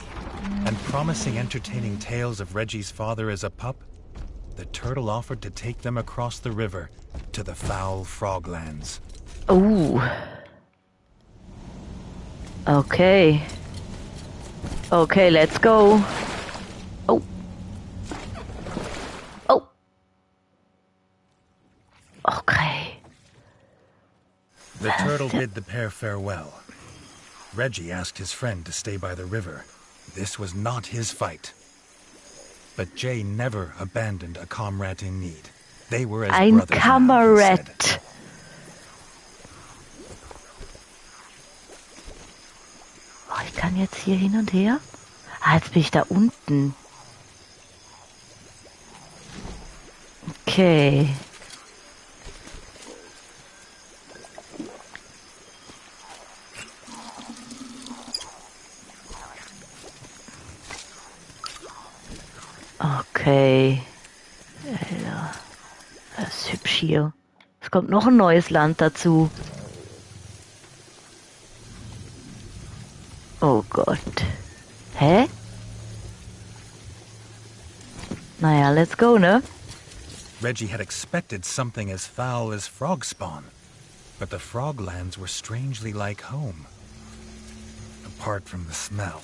Speaker 2: and promising entertaining tales of Reggie's father as a pup, the turtle offered to take them across the river to the foul Froglands.
Speaker 1: Oh. Okay. Okay, let's go. Oh. Oh. Okay.
Speaker 2: The turtle bid the pair farewell. Reggie asked his friend to stay by the river. This was not his fight. But Jay never abandoned a comrade in need. They were as
Speaker 1: Ein
Speaker 2: brothers now, he
Speaker 1: Kamerad.
Speaker 2: said.
Speaker 1: Oh, ich kann jetzt hier hin und her. Ah, jetzt bin ich da unten. Okay. Okay. Ja, das ist hübsch hier. Es kommt noch ein neues Land dazu. Oh Gott. Hä? Naja, let's go, ne?
Speaker 2: Reggie had expected something as foul as frog spawn, but the Froglands were strangely like home, apart from the smell.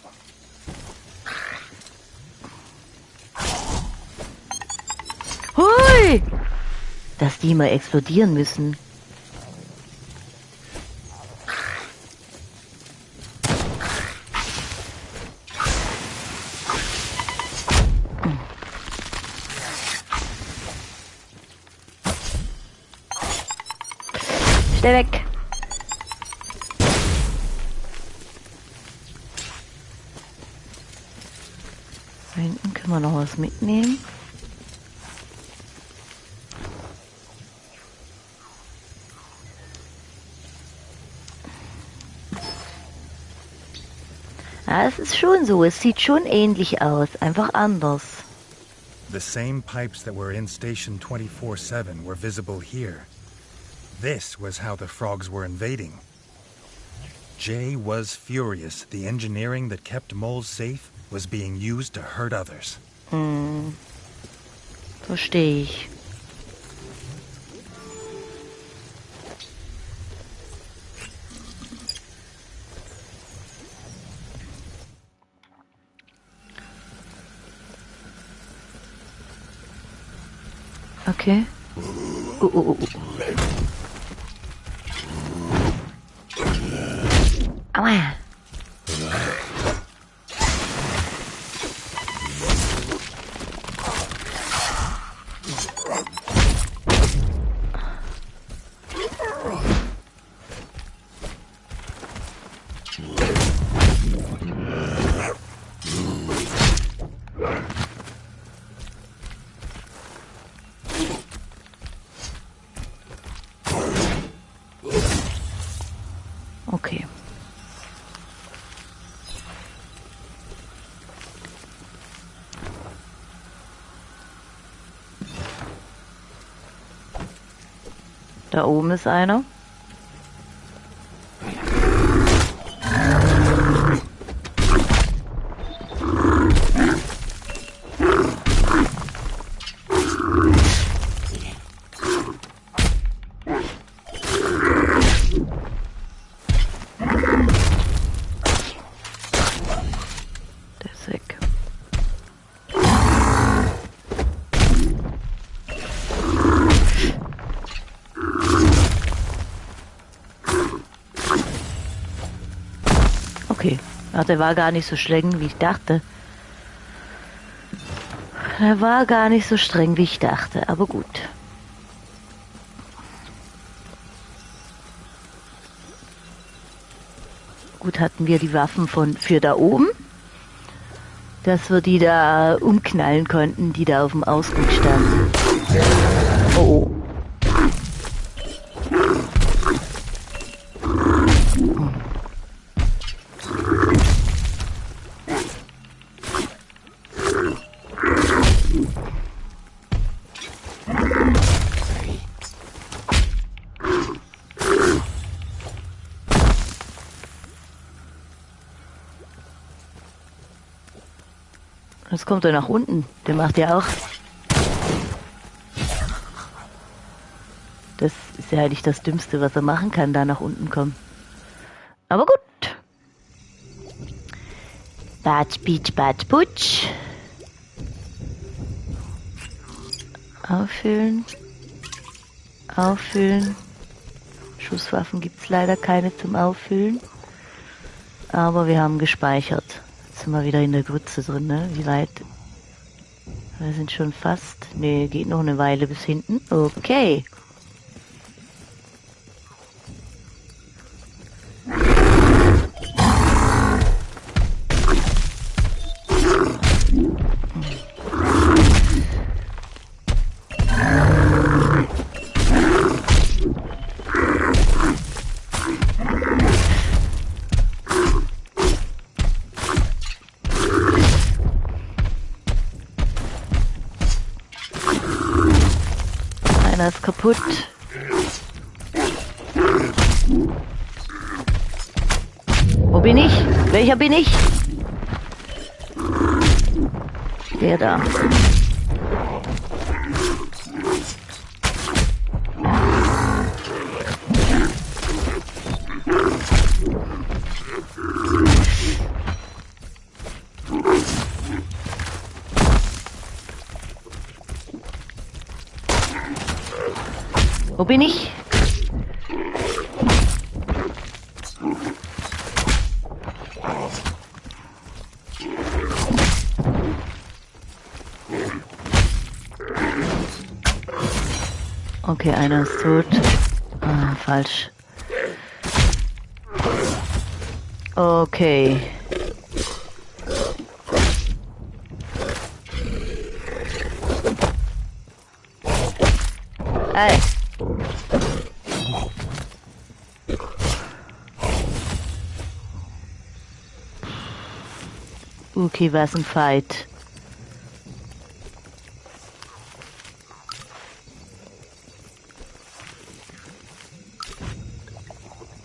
Speaker 1: Hui! Dass die mal explodieren müssen. Schnell weg! Da hinten können wir noch was mitnehmen. Ja, es ist schon so, es sieht schon ähnlich aus, einfach anders.
Speaker 2: The same pipes that were in Station 24/7 were visible here. This was how the frogs were invading. Jay was furious. The engineering that kept moles safe was being used to hurt others.
Speaker 1: Verstehe ich. Okay. Aua. Da oben ist einer. Der ist weg. Okay, ach, der war gar nicht so streng, wie ich dachte. Er war gar nicht so streng, wie ich dachte, aber gut. Gut, hatten wir die Waffen für da oben, dass wir die da umknallen konnten, die da auf dem Ausguck standen. Oh, oh. Jetzt kommt er nach unten. Der macht ja auch. Das ist ja eigentlich das Dümmste, was er machen kann, da nach unten kommen. Aber gut. Batsch, Beach, Batsch, Putsch. Auffüllen. Auffüllen. Schusswaffen gibt es leider keine zum Auffüllen. Aber wir haben gespeichert. Jetzt sind wir wieder in der Grütze drin, ne? Wie weit? Wir sind schon fast. Ne, geht noch eine Weile bis hinten. Okay. Einer ist kaputt. Wo bin ich? Welcher bin ich? Der da. Wo bin ich? Okay, einer ist tot. Ah, falsch. Okay. Hey. Okay, was ein Fight.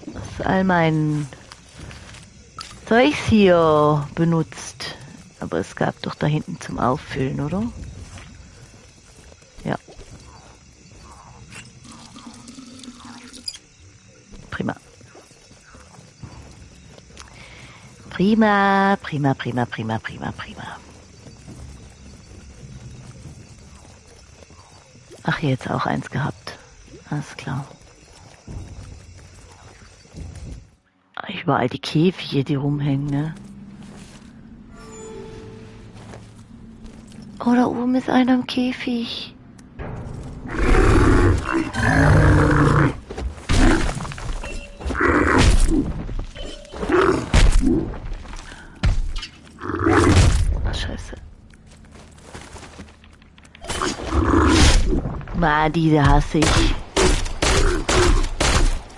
Speaker 1: Was all mein Zeugs hier benutzt. Aber es gab doch da hinten zum Auffüllen, oder? Ja. Prima. Prima, prima, prima, prima, prima, prima. Ach, hier jetzt auch eins gehabt. Alles klar. Überall die Käfige, die rumhängen, ne? Oh, da oben ist einer im Käfig. Ach, scheiße. Diese hasse ich.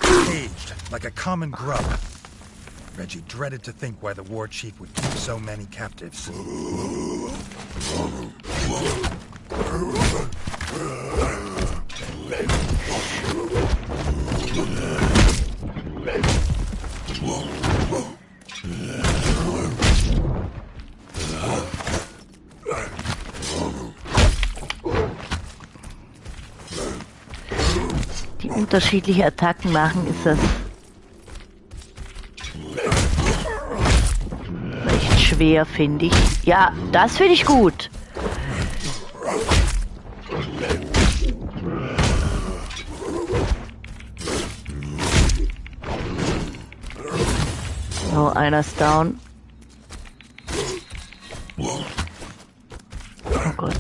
Speaker 2: Caged, like a common grub. Reggie dreaded to think why the war chief would keep so many captives.
Speaker 1: Die unterschiedliche Attacken machen, ist das echt schwer, finde ich. Ja, das finde ich gut. Oh, einer ist down. Oh Gott.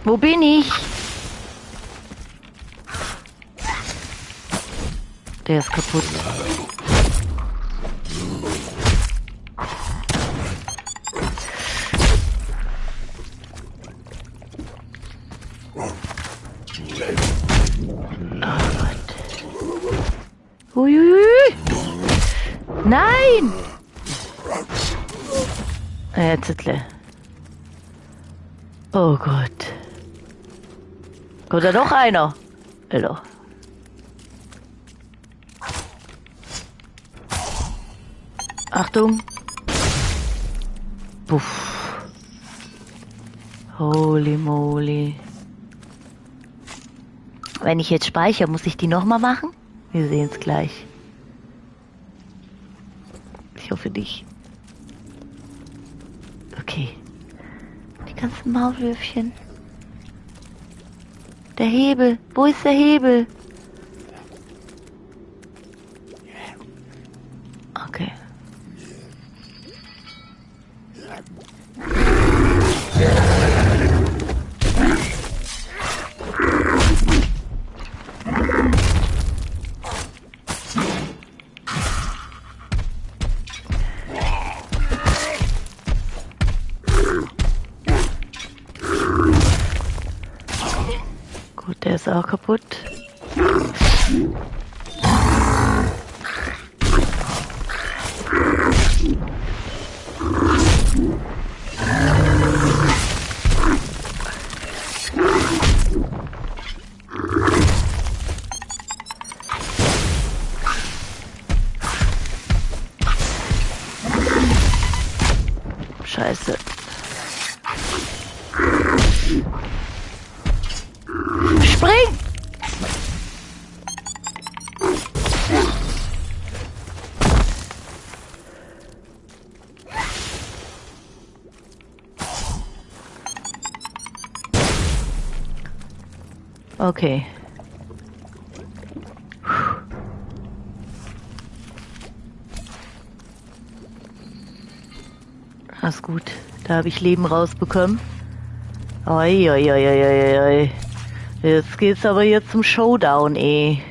Speaker 1: Wo bin ich? Der ist kaputt. Uiuiui. Nein! Jetzt. Oh Gott. Kommt da noch einer? Alter. Achtung. Puff. Holy moly. Wenn ich jetzt speichere, muss ich die nochmal machen? Wir sehen es gleich. Ich hoffe nicht. Okay. Die ganzen Maulwürfchen. Der Hebel. Wo ist der Hebel? Okay. Gut, der ist auch kaputt. Scheiße. Spring! Okay. Das ist gut. Da habe ich Leben rausbekommen. Oi, oi, oi, oi, oi, oi. Jetzt geht's aber hier zum Showdown, ey.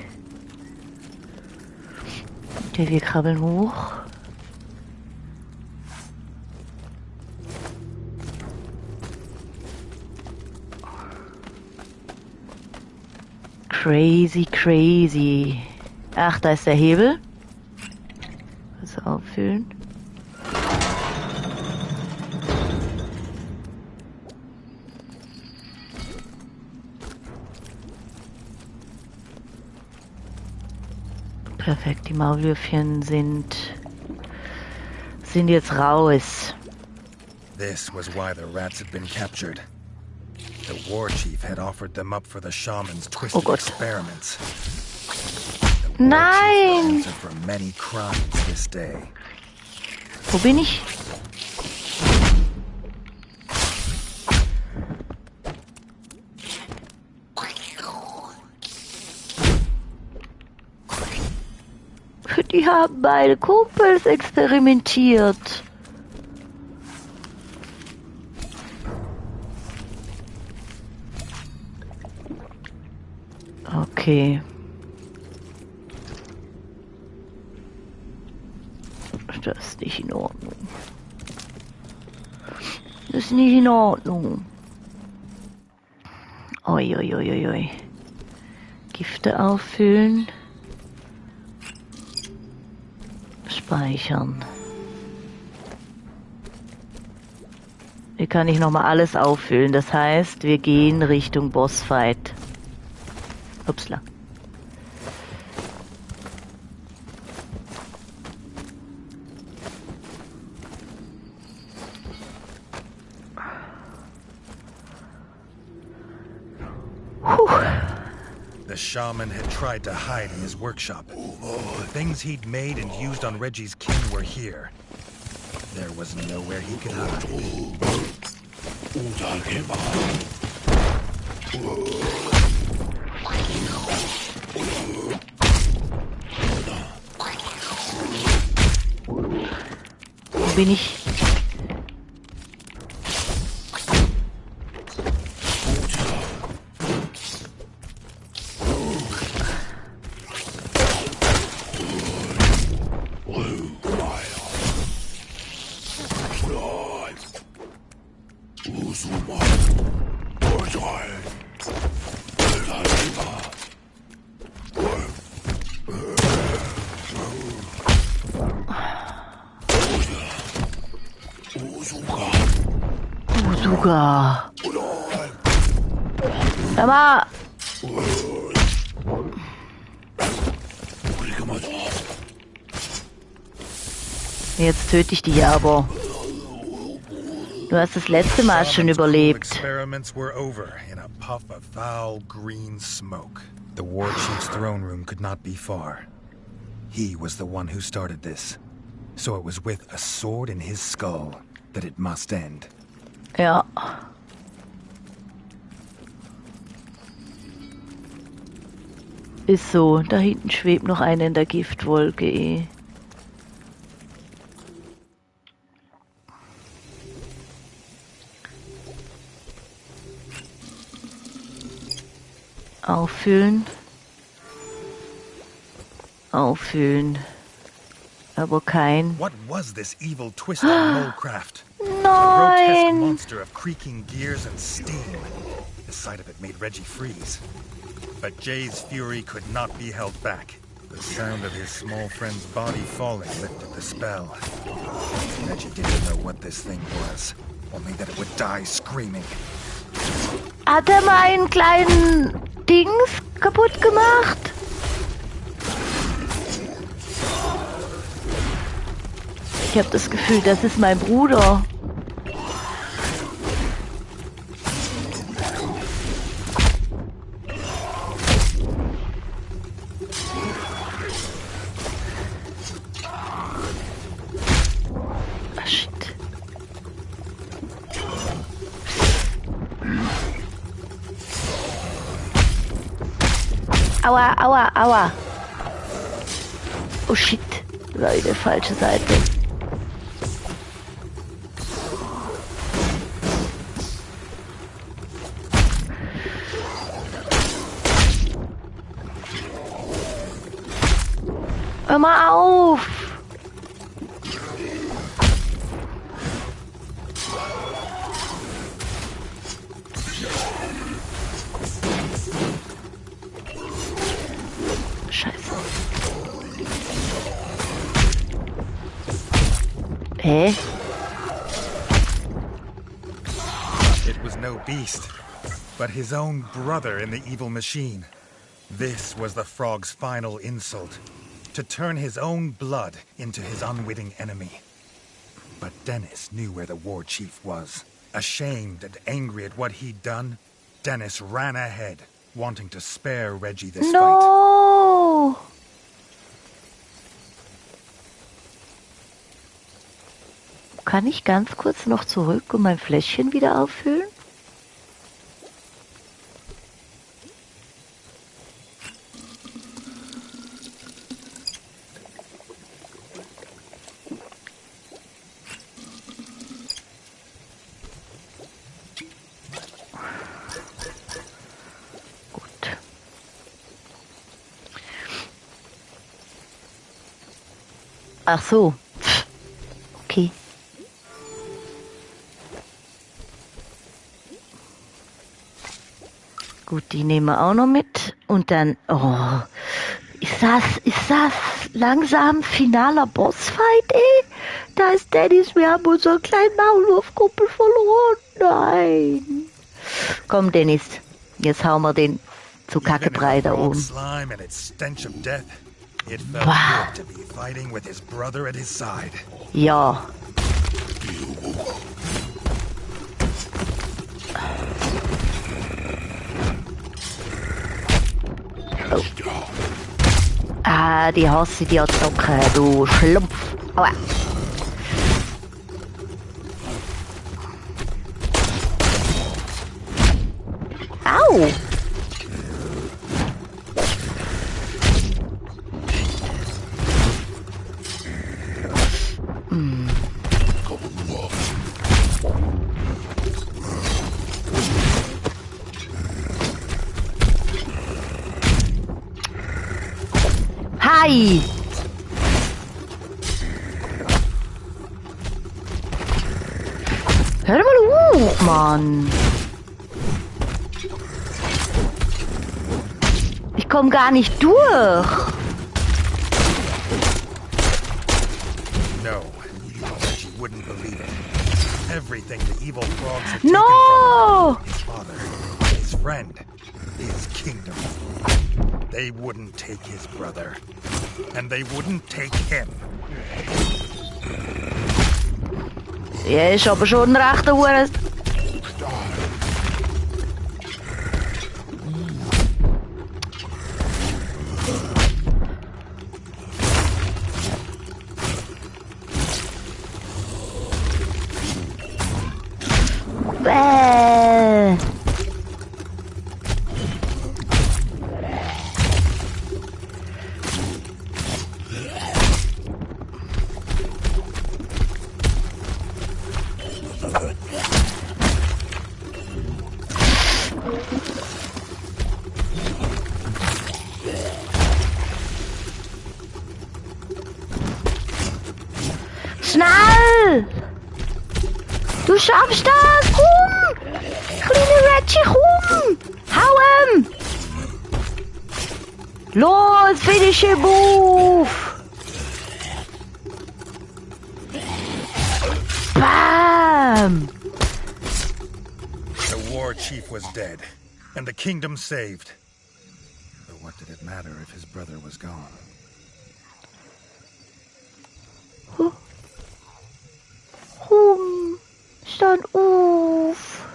Speaker 1: Okay, wir krabbeln hoch. Crazy, crazy. Ach, da ist der Hebel. Also auffüllen. Perfekt, die Maulwürfchen sind jetzt raus.
Speaker 2: This was why the rats had been captured. The war chief had offered them up for the shaman's twisted experiments. The war chief will answer for many crimes this day.
Speaker 1: Wo bin ich? Die haben meine Kumpels experimentiert. Okay. Das ist nicht in Ordnung. Das ist nicht in Ordnung. Oi, oi, oi, oi, oi. Gifte auffüllen. Speichern. Hier kann ich nochmal alles auffüllen. Das heißt, wir gehen Richtung Bossfight. Upsla.
Speaker 2: The shaman had tried to hide in his workshop. The things he'd made and used on Reggie's kin were here. There was nowhere he could hide.
Speaker 1: Wo bin ich? Usuga. Aber jetzt töte ich dich aber. Du hast das letzte Mal schon überlebt.
Speaker 2: Experiments were over in a puff of foul green smoke. The war chief's throne room could not be far. He was the one who started this. So it was with a sword in his skull that it must end.
Speaker 1: Ja. Ist so. Da hinten schwebt noch eine in der Giftwolke, eh. Auffüllen. Auffüllen. Aber kein...
Speaker 2: What was this evil twisted molecraft? A grotesque
Speaker 1: Nein!
Speaker 2: monster of creaking gears and steam. The sight of it made Reggie freeze. But Jay's fury could not be held back. The sound of his small friend's body falling lifted the spell. Reggie didn't know what this thing was, only that it would die screaming.
Speaker 1: Hat er meinen kleinen Dings kaputt gemacht? Ich habe das Gefühl, das ist mein Bruder. Ah, shit. Aua, aua, aua. Oh shit. Leute, falsche Seite. Hör mal auf! Scheiße. Hä?
Speaker 2: It was no beast, but his own brother in the evil machine. This was the frog's final insult. To turn his own blood into his unwitting enemy. But Dennis knew where the war chief was. Ashamed and angry at what he'd done, Dennis ran ahead, wanting to spare Reggie this fight.
Speaker 1: No! Kann ich ganz kurz noch zurück und mein Fläschchen wieder auffüllen? Ach so. Okay. Gut, die nehmen wir auch noch mit. Und dann... Oh, ist das langsam finaler Bossfight, ey. Da ist Dennis, wir haben unseren kleinen Maulwurfkumpel verloren. Nein. Komm, Dennis, jetzt hauen wir den zu Kackebrei da oben. Ja. Oh. Ah, die hasse die Attacke, du Schlumpf. Aua. Au! Hi! Hör mal auf, Mann! Ich komm gar nicht durch!
Speaker 2: No, she wouldn't believe it. Everything the evil frogs had taken
Speaker 1: No!
Speaker 2: from him, his father, his friend, his kingdom. They wouldn't take his brother. And they wouldn't take him.
Speaker 1: Ja, ist aber schon ein rechter Hure. Schnell! Du schaffst das! Komm! Kleine Reggie, komm! Hau ihm! Los, finish him move! Bam!
Speaker 2: The war chief was dead, and the kingdom saved. But what did it matter if his brother was gone?
Speaker 1: Komm, stand auf.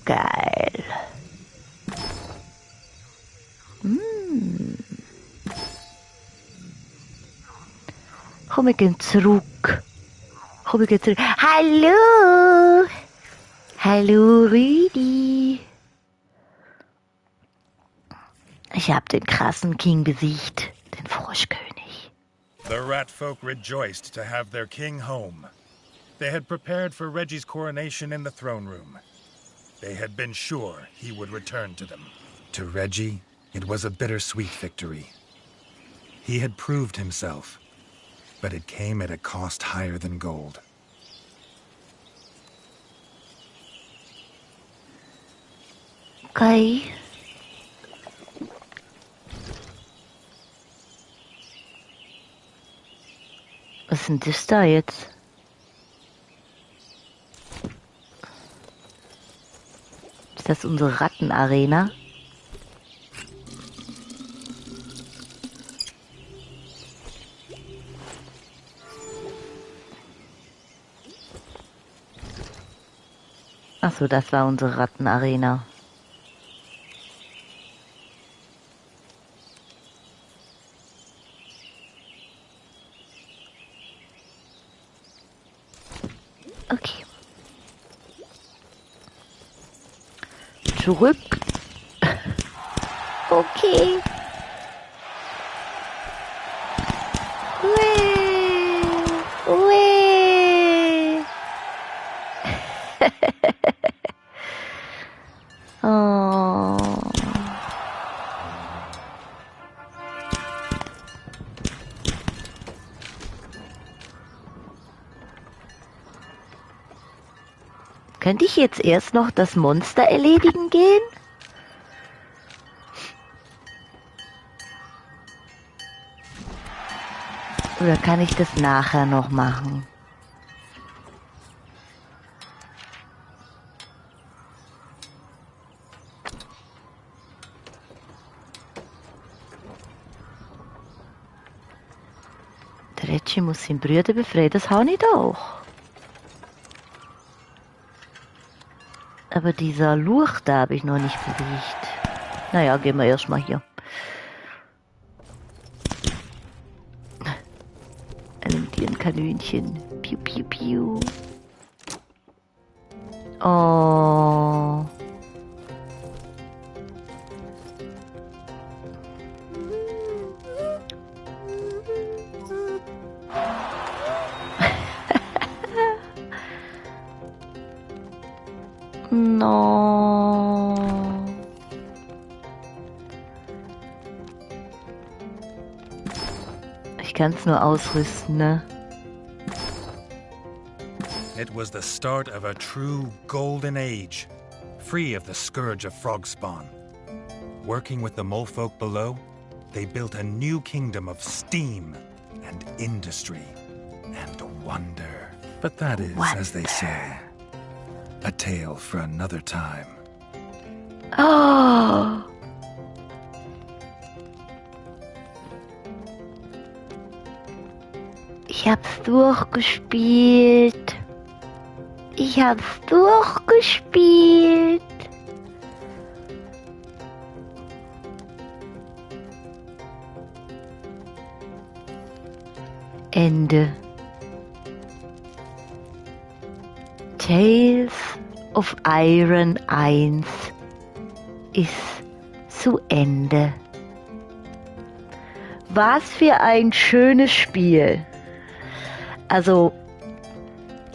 Speaker 1: Geil. Komm, wir gehen zurück. Komm, wir gehen zurück. Hallo! Hallo, Rüdi. Ich hab den krassen King besiegt. Den Froschkönig.
Speaker 2: The rat folk rejoiced to have their king home. They had prepared for Reggie's coronation in the throne room. They had been sure he would return to them. To Reggie, it was a bittersweet victory. He had proved himself, but it came at a cost higher than gold.
Speaker 1: Okay. Was ist denn das da jetzt? Ist das unsere Rattenarena? Ach so, das war unsere Rattenarena. Okay. Zurück. Okay. Ue. Ue. Oh. Könnte ich jetzt erst noch das Monster erledigen gehen? Oder kann ich das nachher noch machen? Der Reggie muss seinen Brüder befreien, das habe ich doch. Aber dieser Lurch da habe ich noch nicht besiegt. Naja, gehen wir erstmal hier. Nimmt ihr ein Kanönchen. Piu, piu, piu. Oh. No. Ich kann es nur ausrüsten, ne?
Speaker 2: It was the start of a true golden age, free of the scourge of Frogspawn. Working with the molefolk below, they built a new kingdom of steam and industry and wonder. But that is, as they say, a tale for another time.
Speaker 1: Oh. Ich hab's durchgespielt. Ich hab's durchgespielt. Ende. Tales of Iron 1 ist zu Ende. Was für ein schönes Spiel. Also,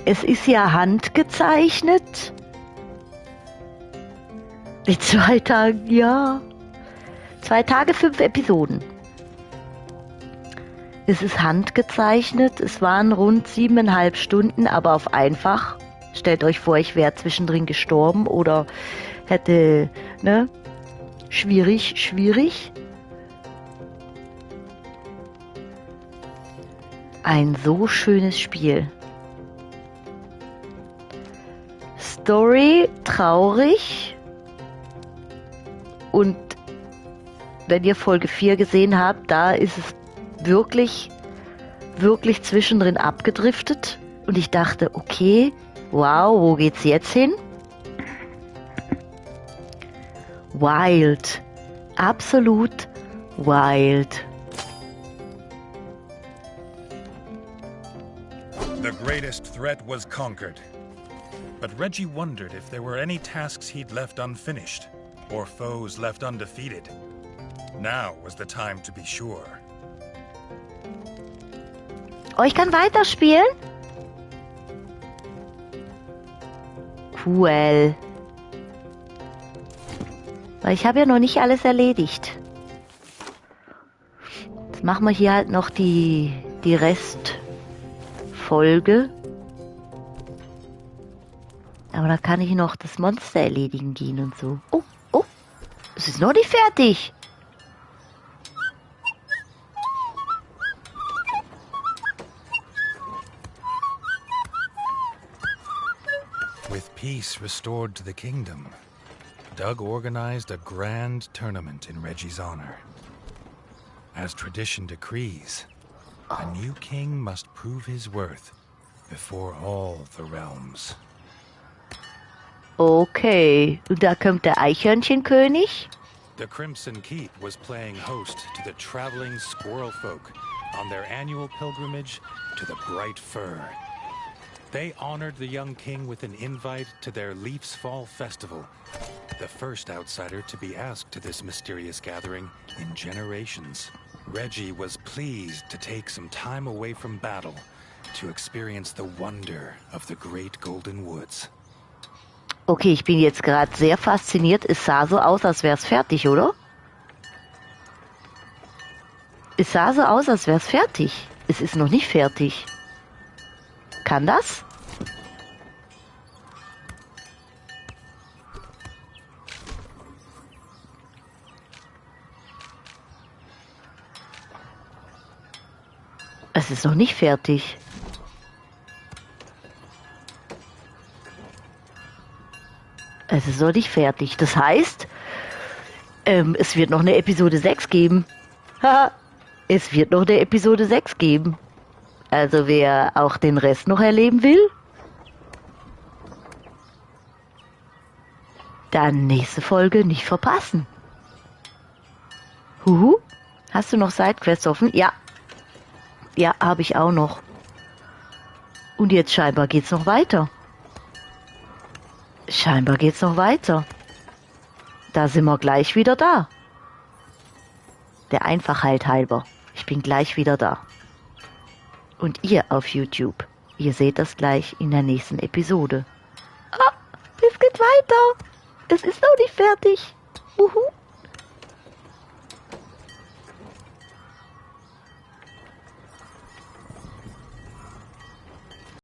Speaker 1: es ist ja handgezeichnet. In 2 Tagen, ja. 2 Tage, 5 Episoden. Es ist handgezeichnet. Es waren rund 7,5 Stunden, aber auf einfach. Stellt euch vor, ich wäre zwischendrin gestorben oder hätte, ne? Schwierig. Ein so schönes Spiel. Story traurig. Und wenn ihr Folge 4 gesehen habt, da ist es wirklich zwischendrin abgedriftet. Und ich dachte, okay, wow, wo geht's jetzt hin? Wild. Absolut wild.
Speaker 2: The greatest threat was conquered. But Reggie wondered if there were any tasks he'd left unfinished, or foes left undefeated. Now was the time to be sure.
Speaker 1: Oh, ich kann weiterspielen? Cool. Weil ich habe ja noch nicht alles erledigt. Jetzt machen wir hier halt noch die Restfolge. Aber da kann ich noch das Monster erledigen gehen und so. Oh, es ist noch nicht fertig.
Speaker 2: With peace restored to the kingdom, Doug organized a grand tournament in Reggie's honor. As tradition decrees, a new king must prove his worth before all the realms.
Speaker 1: Okay, und da kommt der Eichhörnchenkönig.
Speaker 2: The Crimson Keep was playing host to the traveling squirrel folk on their annual pilgrimage to the Bright Fir. They honored the young king with an invite to their Leaf's Fall Festival, the first outsider to be asked to this mysterious gathering in generations. Reggie was pleased to take some time away from battle to experience the wonder of the Great Golden Woods.
Speaker 1: Okay, ich bin jetzt gerade sehr fasziniert. Es sah so aus, als wäre es fertig, oder? Es sah so aus, als wäre es fertig. Es ist noch nicht fertig. Kann das? Das ist noch nicht fertig. Es ist noch nicht fertig. Das heißt, es wird noch eine Episode 6 geben. Haha, es wird noch eine Episode 6 geben. Also wer auch den Rest noch erleben will, dann nächste Folge nicht verpassen. Huhu, hast du noch Sidequests offen? Ja. Ja, habe ich auch noch. Und jetzt scheinbar geht's noch weiter. Scheinbar geht's noch weiter. Da sind wir gleich wieder da. Der Einfachheit halber. Ich bin gleich wieder da. Und ihr auf YouTube. Ihr seht das gleich in der nächsten Episode. Ah, es geht weiter. Es ist noch nicht fertig. Uhu.